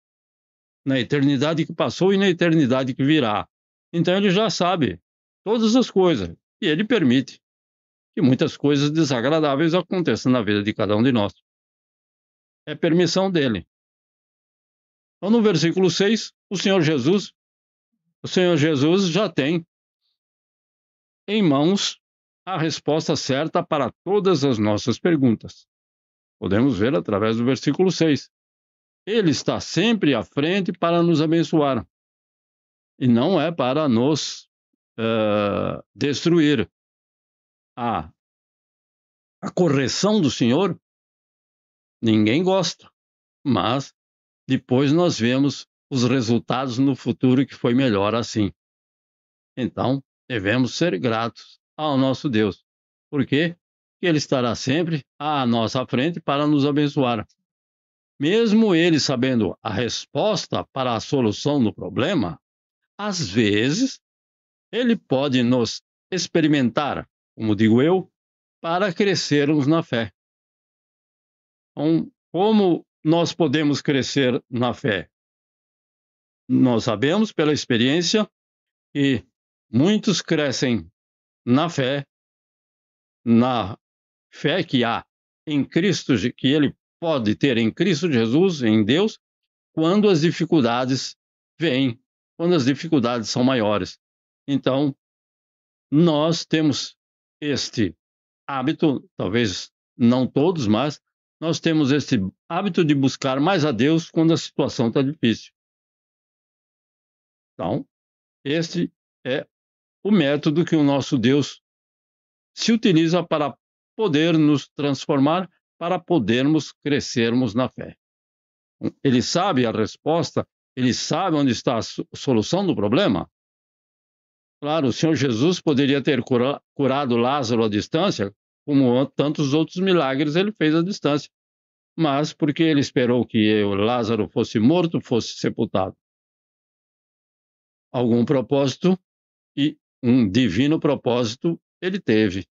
na eternidade que passou e na eternidade que virá. Então, Ele já sabe todas as coisas. E Ele permite que muitas coisas desagradáveis aconteçam na vida de cada um de nós. É permissão dEle. Então, no versículo 6, o Senhor Jesus já tem em mãos a resposta certa para todas as nossas perguntas. Podemos ver através do versículo 6. Ele está sempre à frente para nos abençoar. E não é para nos destruir. A correção do Senhor, ninguém gosta. Mas depois nós vemos os resultados no futuro que foi melhor assim. Então, devemos ser gratos ao nosso Deus. Por quê? Porque Ele estará sempre à nossa frente para nos abençoar. Mesmo Ele sabendo a resposta para a solução do problema, às vezes, Ele pode nos experimentar, como digo eu, para crescermos na fé. Então, como nós podemos crescer na fé? Nós sabemos pela experiência que muitos crescem na fé que há em Cristo, que ele pode ter em Cristo Jesus, em Deus, quando as dificuldades vêm, quando as dificuldades são maiores. Então, nós temos este hábito, talvez não todos, mas nós temos este hábito de buscar mais a Deus quando a situação está difícil. Então, este é o método que o nosso Deus se utiliza para poder nos transformar, para podermos crescermos na fé. Ele sabe a resposta, ele sabe onde está a solução do problema. Claro, o Senhor Jesus poderia ter curado Lázaro à distância, como tantos outros milagres ele fez à distância. Mas porque ele esperou que Lázaro fosse morto, fosse sepultado. Algum propósito e um divino propósito ele teve,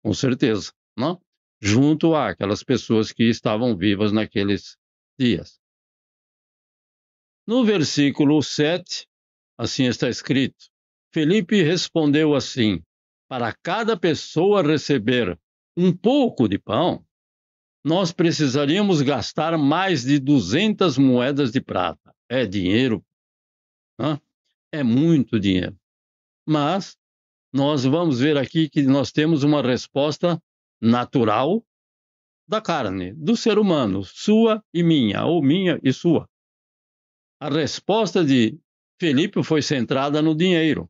com certeza, não? Junto àquelas pessoas que estavam vivas naqueles dias. No versículo 7, assim está escrito: Felipe respondeu assim: para cada pessoa receber um pouco de pão, nós precisaríamos gastar mais de 200 moedas de prata. É dinheiro, né? É muito dinheiro. Mas nós vamos ver aqui que nós temos uma resposta natural da carne, do ser humano, sua e minha, ou minha e sua. A resposta de Felipe foi centrada no dinheiro.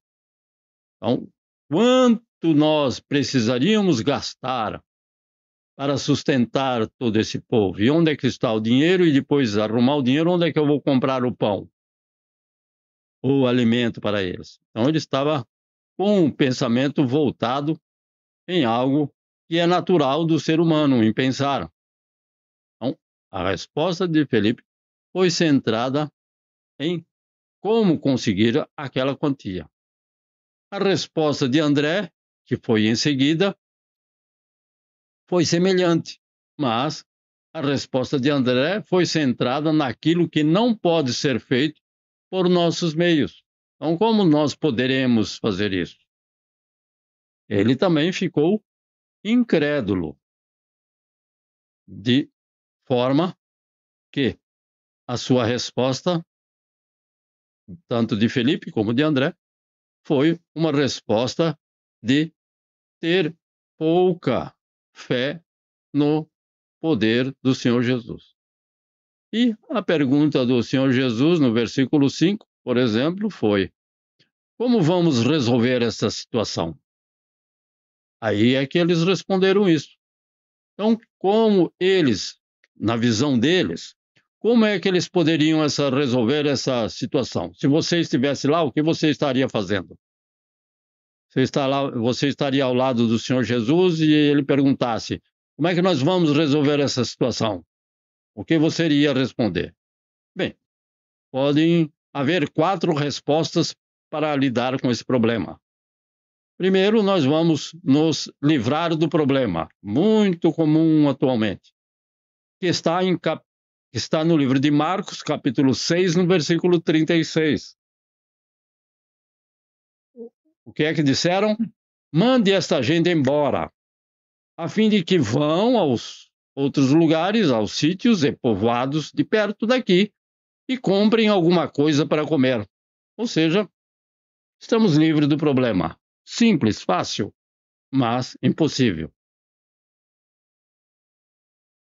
Então, quanto nós precisaríamos gastar para sustentar todo esse povo? E onde é que está o dinheiro? E depois arrumar o dinheiro, onde é que eu vou comprar o pão? O alimento para eles. Então, ele estava com um pensamento voltado em algo que é natural do ser humano, em pensar. Então, a resposta de Felipe foi centrada em como conseguir aquela quantia. A resposta de André, que foi em seguida, foi semelhante, mas a resposta de André foi centrada naquilo que não pode ser feito por nossos meios. Então, como nós poderemos fazer isso? Ele também ficou incrédulo, de forma que a sua resposta, tanto de Felipe como de André, foi uma resposta de ter pouca fé no poder do Senhor Jesus. E a pergunta do Senhor Jesus no versículo 5, por exemplo, foi: como vamos resolver essa situação? Aí é que eles responderam isso. Então, como eles, na visão deles, como é que eles poderiam resolver essa situação? Se você estivesse lá, o que você estaria fazendo? Você estaria ao lado do Senhor Jesus e ele perguntasse: como é que nós vamos resolver essa situação? O que você iria responder? Bem, podem haver 4 respostas para lidar com esse problema. Primeiro, nós vamos nos livrar do problema, muito comum atualmente, que está no livro de Marcos, capítulo 6, no versículo 36. O que é que disseram? Mande esta gente embora, a fim de que vão aos outros lugares, aos sítios e povoados de perto daqui, e comprem alguma coisa para comer. Ou seja, estamos livres do problema. Simples, fácil, mas impossível.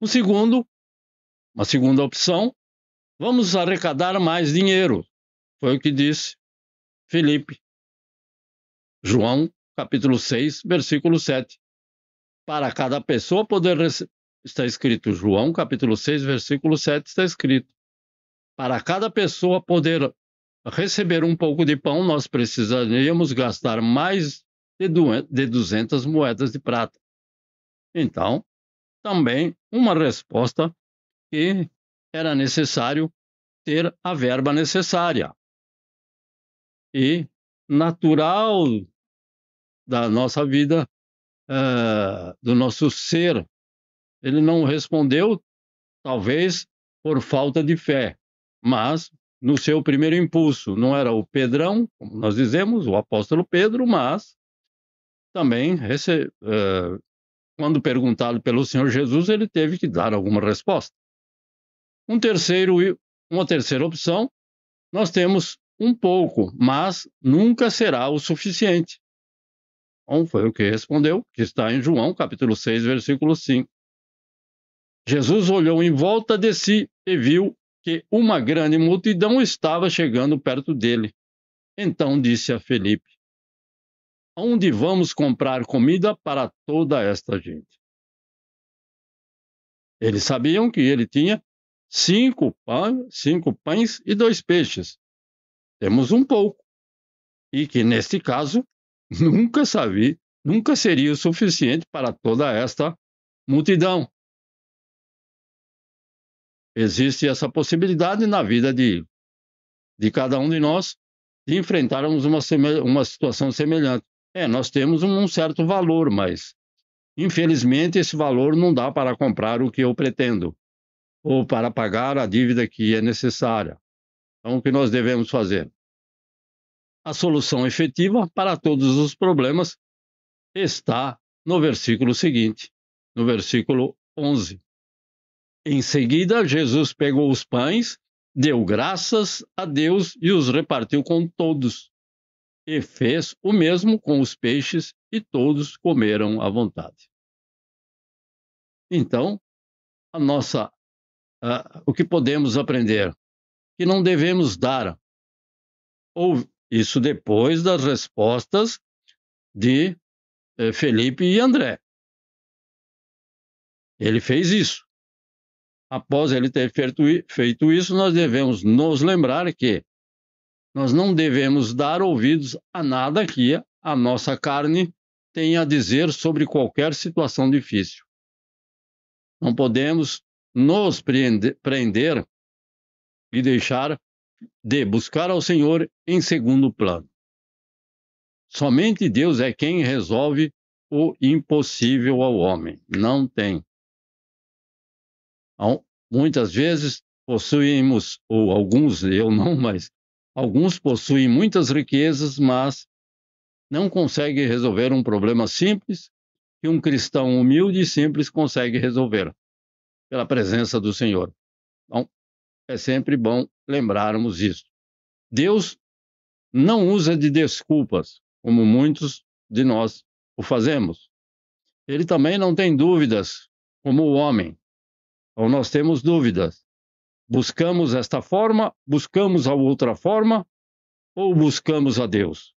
Uma segunda opção, vamos arrecadar mais dinheiro. Foi o que disse Felipe. João, capítulo 6, versículo 7. Para cada pessoa poder está escrito, João, capítulo 6, versículo 7, está escrito: para cada pessoa poder receber um pouco de pão, nós precisaríamos gastar mais de 200 moedas de prata. Então, também uma resposta que era necessário ter a verba necessária. E natural da nossa vida, do nosso ser, ele não respondeu, talvez por falta de fé, mas no seu primeiro impulso. Não era o Pedrão, como nós dizemos, o apóstolo Pedro, mas também, quando perguntado pelo Senhor Jesus, ele teve que dar alguma resposta. Uma terceira opção, nós temos um pouco, mas nunca será o suficiente. Então, foi o que respondeu, que está em João, capítulo 6, versículo 5. Jesus olhou em volta de si e viu que uma grande multidão estava chegando perto dele. Então disse a Felipe: onde vamos comprar comida para toda esta gente? Eles sabiam que ele tinha 5 pães e 2 peixes. Temos um pouco. E que, neste caso, nunca seria o suficiente para toda esta multidão. Existe essa possibilidade na vida de cada um de nós de enfrentarmos uma situação semelhante. Nós temos um certo valor, mas, infelizmente, esse valor não dá para comprar o que eu pretendo, ou para pagar a dívida que é necessária. Então, o que nós devemos fazer? A solução efetiva para todos os problemas está no versículo seguinte, no versículo 11. Em seguida, Jesus pegou os pães, deu graças a Deus e os repartiu com todos. E fez o mesmo com os peixes, e todos comeram à vontade. Então, o que podemos aprender? Que não devemos dar, ou isso depois das respostas de Felipe e André. Ele fez isso. Após ele ter feito isso, nós devemos nos lembrar que nós não devemos dar ouvidos a nada que a nossa carne tenha a dizer sobre qualquer situação difícil. Não podemos nos prender e deixar de buscar ao Senhor em segundo plano. Somente Deus é quem resolve o impossível ao homem. Não tem. Então, muitas vezes possuímos, ou alguns, eu não, mas alguns possuem muitas riquezas, mas não conseguem resolver um problema simples que um cristão humilde e simples consegue resolver pela presença do Senhor. Então, é sempre bom lembrarmos isso. Deus não usa de desculpas, como muitos de nós o fazemos. Ele também não tem dúvidas, como o homem. Então, nós temos dúvidas. Buscamos esta forma, buscamos a outra forma, ou buscamos a Deus?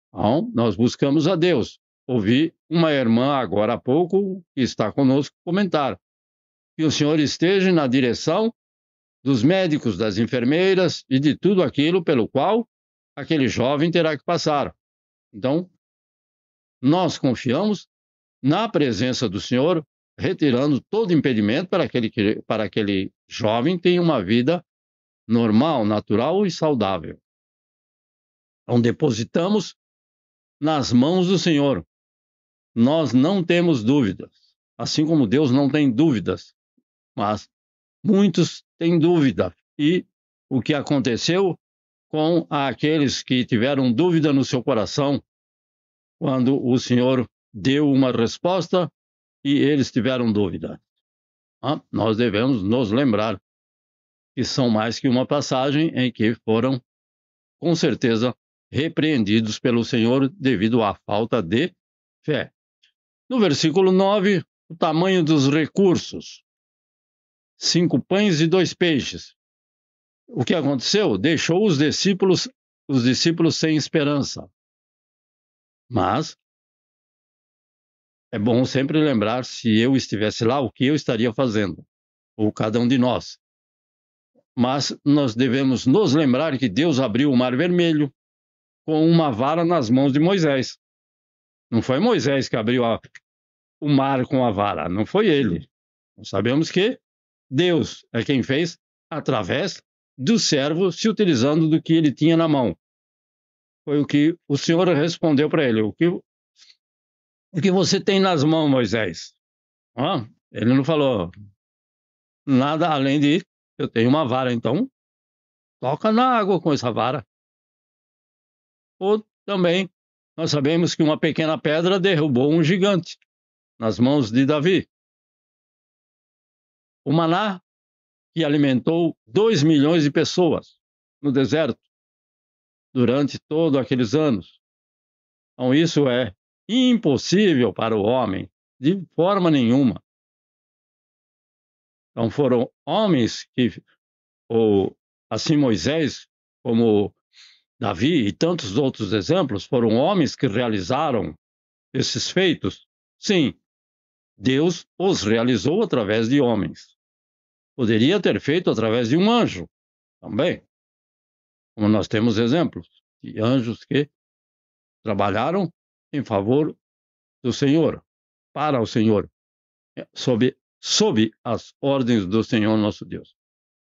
Então, nós buscamos a Deus. Ouvi uma irmã agora há pouco, que está conosco, comentar que o Senhor esteja na direção dos médicos, das enfermeiras e de tudo aquilo pelo qual aquele jovem terá que passar. Então, nós confiamos na presença do Senhor, retirando todo impedimento para aquele jovem tenha uma vida normal, natural e saudável. Então, depositamos nas mãos do Senhor. Nós não temos dúvidas, assim como Deus não tem dúvidas, mas muitos têm dúvida. E o que aconteceu com aqueles que tiveram dúvida no seu coração, quando o Senhor deu uma resposta e eles tiveram dúvida? Nós devemos nos lembrar que são mais que uma passagem em que foram, com certeza, repreendidos pelo Senhor devido à falta de fé. No versículo 9, o tamanho dos recursos. 5 pães e 2 peixes. O que aconteceu? Deixou os discípulos sem esperança. Mas é bom sempre lembrar, se eu estivesse lá, o que eu estaria fazendo, ou cada um de nós. Mas nós devemos nos lembrar que Deus abriu o Mar Vermelho com uma vara nas mãos de Moisés. Não foi Moisés que abriu o mar com a vara, não foi ele. Nós sabemos que Deus é quem fez através do servo, se utilizando do que ele tinha na mão. Foi o que o Senhor respondeu para ele. O que você tem nas mãos, Moisés? Ele não falou nada além de: eu tenho uma vara, então toca na água com essa vara. Ou também, nós sabemos que uma pequena pedra derrubou um gigante nas mãos de Davi. O maná, que alimentou 2 milhões de pessoas no deserto durante todos aqueles anos. Então, isso é impossível para o homem, de forma nenhuma. Então, foram homens que, assim Moisés, como Davi e tantos outros exemplos, foram homens que realizaram esses feitos. Sim, Deus os realizou através de homens. Poderia ter feito através de um anjo também. Como nós temos exemplos de anjos que trabalharam em favor do Senhor, para o Senhor, sob as ordens do Senhor nosso Deus.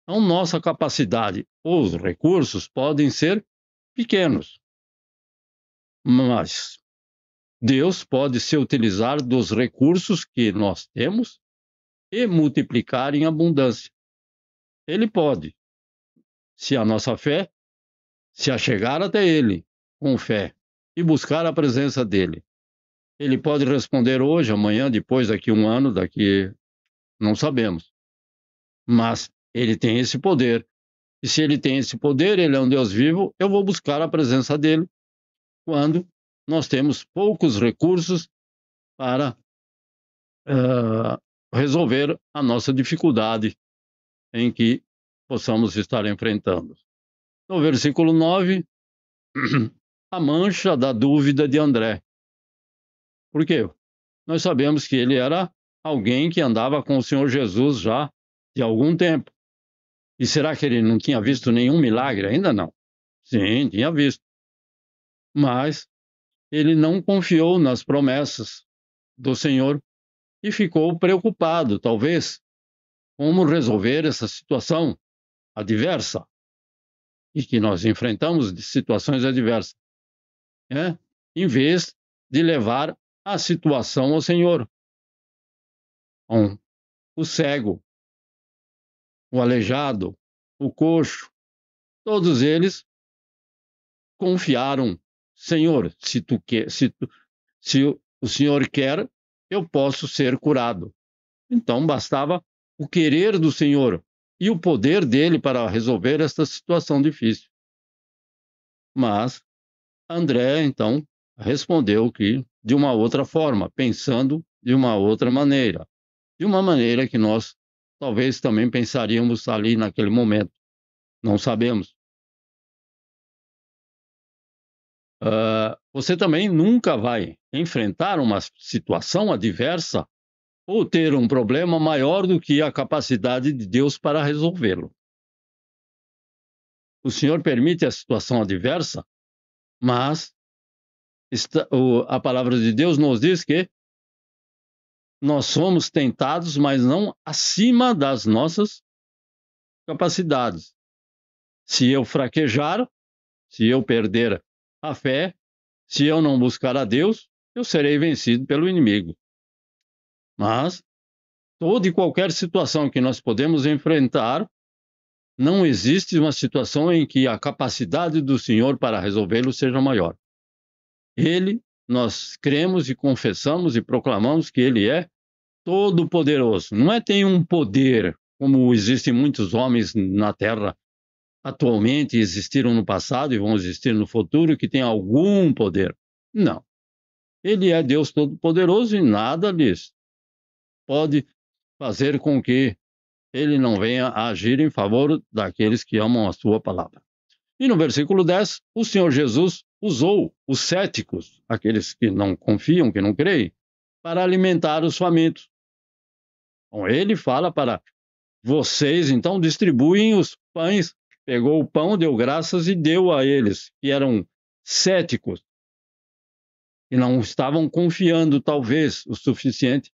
Então, nossa capacidade, os recursos podem ser pequenos, mas Deus pode se utilizar dos recursos que nós temos e multiplicar em abundância. Ele pode. se a nossa fé se achegar até Ele com fé e buscar a presença dEle. Ele pode responder hoje, amanhã, depois, daqui um ano, daqui... não sabemos. Mas Ele tem esse poder. E se Ele tem esse poder, Ele é um Deus vivo, eu vou buscar a presença dEle quando nós temos poucos recursos para resolver a nossa dificuldade em que possamos estar enfrentando. No versículo 9, a mancha da dúvida de André. Por quê? Nós sabemos que ele era alguém que andava com o Senhor Jesus já de algum tempo. E será que ele não tinha visto nenhum milagre? Ainda não. Sim, tinha visto. Mas ele não confiou nas promessas do Senhor e ficou preocupado, talvez, como resolver essa situação adversa e que nós enfrentamos de situações adversas, né? Em vez de levar a situação ao Senhor. Então, o cego, o aleijado, o coxo, todos eles confiaram: Senhor, se o Senhor quer, eu posso ser curado. Então bastava o querer do Senhor e o poder dele para resolver esta situação difícil. Mas André, então, respondeu que de uma outra forma, pensando de uma outra maneira. De uma maneira que nós talvez também pensaríamos ali naquele momento. Não sabemos. Você também nunca vai enfrentar uma situação adversa ou ter um problema maior do que a capacidade de Deus para resolvê-lo. O Senhor permite a situação adversa, mas a palavra de Deus nos diz que nós somos tentados, mas não acima das nossas capacidades. Se eu fraquejar, se eu perder a fé, se eu não buscar a Deus, eu serei vencido pelo inimigo. Mas toda e qualquer situação que nós podemos enfrentar, não existe uma situação em que a capacidade do Senhor para resolvê-lo seja maior. Ele, nós cremos e confessamos e proclamamos que Ele é todo-poderoso. Não é tem um poder, como existem muitos homens na Terra atualmente, existiram no passado e vão existir no futuro, que tem algum poder. Não. Ele é Deus todo-poderoso e nada lhes pode fazer com que Ele não venha a agir em favor daqueles que amam a sua palavra. E no versículo 10, o Senhor Jesus usou os céticos, aqueles que não confiam, que não creem, para alimentar os famintos. Então, ele fala para vocês, então, distribuem os pães. Pegou o pão, deu graças e deu a eles, que eram céticos, e não estavam confiando, talvez, o suficiente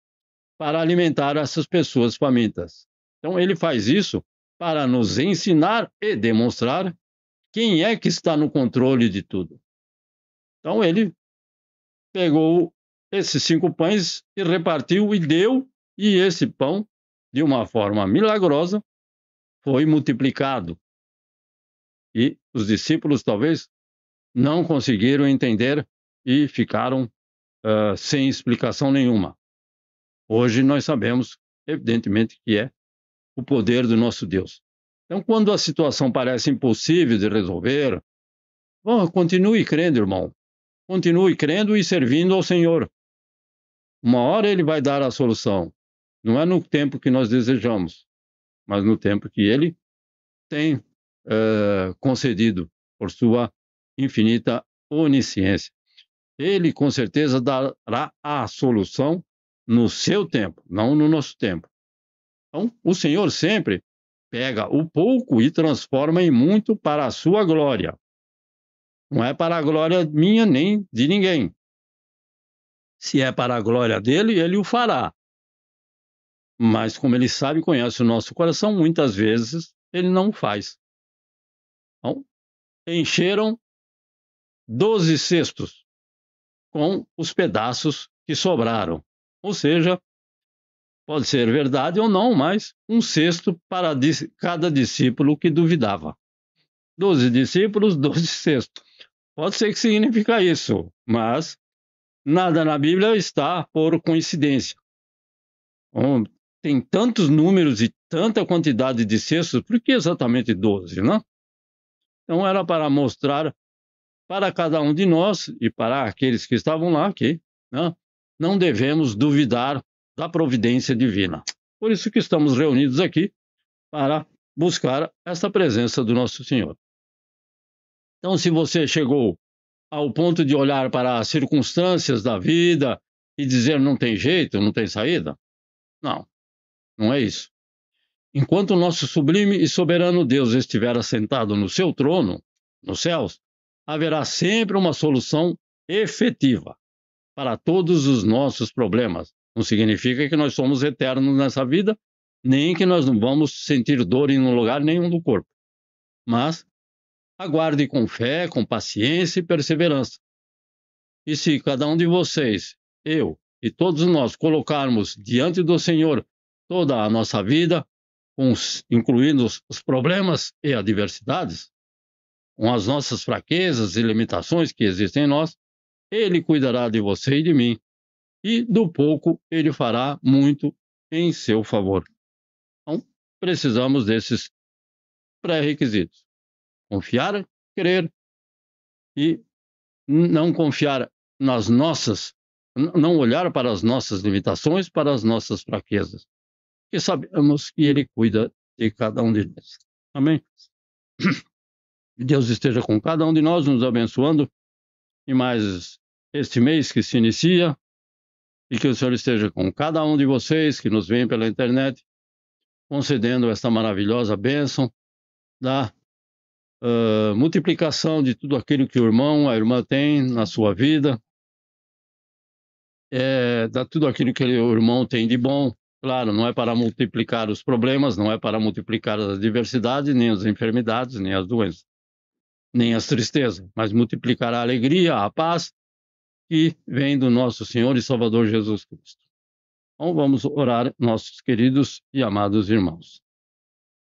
para alimentar essas pessoas famintas. Então, ele faz isso para nos ensinar e demonstrar quem é que está no controle de tudo. Então, ele pegou esses 5 pães e repartiu e deu, e esse pão, de uma forma milagrosa, foi multiplicado. E os discípulos talvez não conseguiram entender e ficaram sem explicação nenhuma. Hoje nós sabemos, evidentemente, que é o poder do nosso Deus. Então, quando a situação parece impossível de resolver, continue crendo, irmão. Continue crendo e servindo ao Senhor. Uma hora Ele vai dar a solução. Não é no tempo que nós desejamos, mas no tempo que Ele tem concedido por sua infinita onisciência. Ele, com certeza, dará a solução no seu tempo, não no nosso tempo. Então, o Senhor sempre pega o pouco e transforma em muito para a sua glória. Não é para a glória minha nem de ninguém. Se é para a glória dele, ele o fará. Mas como ele sabe e conhece o nosso coração, muitas vezes ele não faz. Então, encheram 12 cestos com os pedaços que sobraram. Ou seja, pode ser verdade ou não, mas um cesto para cada discípulo que duvidava. 12 discípulos, 12 cestos. Pode ser que significa isso, mas nada na Bíblia está por coincidência. Bom, tem tantos números e tanta quantidade de cestos, por que exatamente 12, não? Então era para mostrar para cada um de nós e para aqueles que estavam lá que não devemos duvidar da providência divina. Por isso que estamos reunidos aqui para buscar essa presença do nosso Senhor. Então, se você chegou ao ponto de olhar para as circunstâncias da vida e dizer não tem jeito, não tem saída, não é isso. Enquanto o nosso sublime e soberano Deus estiver assentado no seu trono, nos céus, haverá sempre uma solução efetiva para todos os nossos problemas. Não significa que nós somos eternos nessa vida, nem que nós não vamos sentir dor em lugar nenhum do corpo. Mas aguarde com fé, com paciência e perseverança. E se cada um de vocês, eu e todos nós colocarmos diante do Senhor toda a nossa vida, incluindo os problemas e adversidades, com as nossas fraquezas e limitações que existem em nós, Ele cuidará de você e de mim, e do pouco Ele fará muito em seu favor. Então, precisamos desses pré-requisitos. Confiar, crer e não confiar nas nossas, não olhar para as nossas limitações, para as nossas fraquezas, porque sabemos que Ele cuida de cada um de nós. Amém? Deus esteja com cada um de nós, nos abençoando em mais este mês que se inicia, e que o Senhor esteja com cada um de vocês que nos vêm pela internet, concedendo esta maravilhosa bênção da multiplicação de tudo aquilo que o irmão, a irmã tem na sua vida, da tudo aquilo que o irmão tem de bom. Claro, não é para multiplicar os problemas, não é para multiplicar as adversidades, nem as enfermidades, nem as doenças, nem as tristezas, mas multiplicar a alegria, a paz que vem do nosso Senhor e Salvador Jesus Cristo. Então vamos orar, nossos queridos e amados irmãos.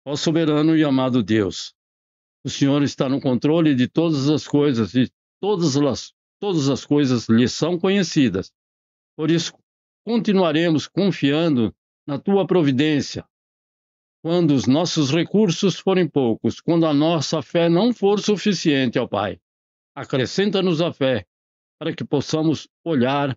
Ó soberano e amado Deus, o Senhor está no controle de todas as coisas e todas as coisas lhe são conhecidas. Por isso, continuaremos confiando na tua providência. Quando os nossos recursos forem poucos, quando a nossa fé não for suficiente, ó Pai, acrescenta-nos a fé para que possamos olhar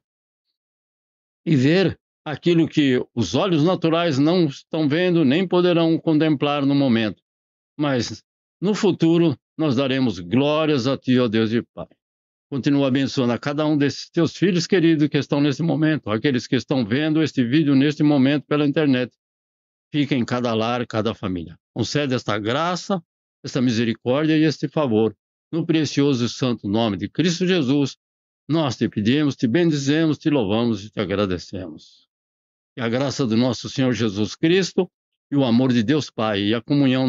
e ver aquilo que os olhos naturais não estão vendo, nem poderão contemplar no momento. Mas no futuro nós daremos glórias a Ti, ó Deus e Pai. Continua abençoando a cada um desses Teus filhos queridos que estão nesse momento, aqueles que estão vendo este vídeo neste momento pela internet. Fica em cada lar, cada família. Concede esta graça, esta misericórdia e este favor. No precioso e santo nome de Cristo Jesus, nós te pedimos, te bendizemos, te louvamos e te agradecemos. Que a graça do nosso Senhor Jesus Cristo e o amor de Deus Pai e a comunhão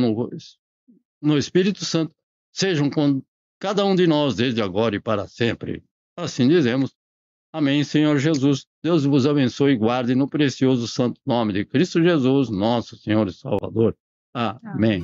no Espírito Santo sejam com cada um de nós desde agora e para sempre. Assim dizemos. Amém, Senhor Jesus. Deus vos abençoe e guarde no precioso santo nome de Cristo Jesus, nosso Senhor e Salvador. Amém.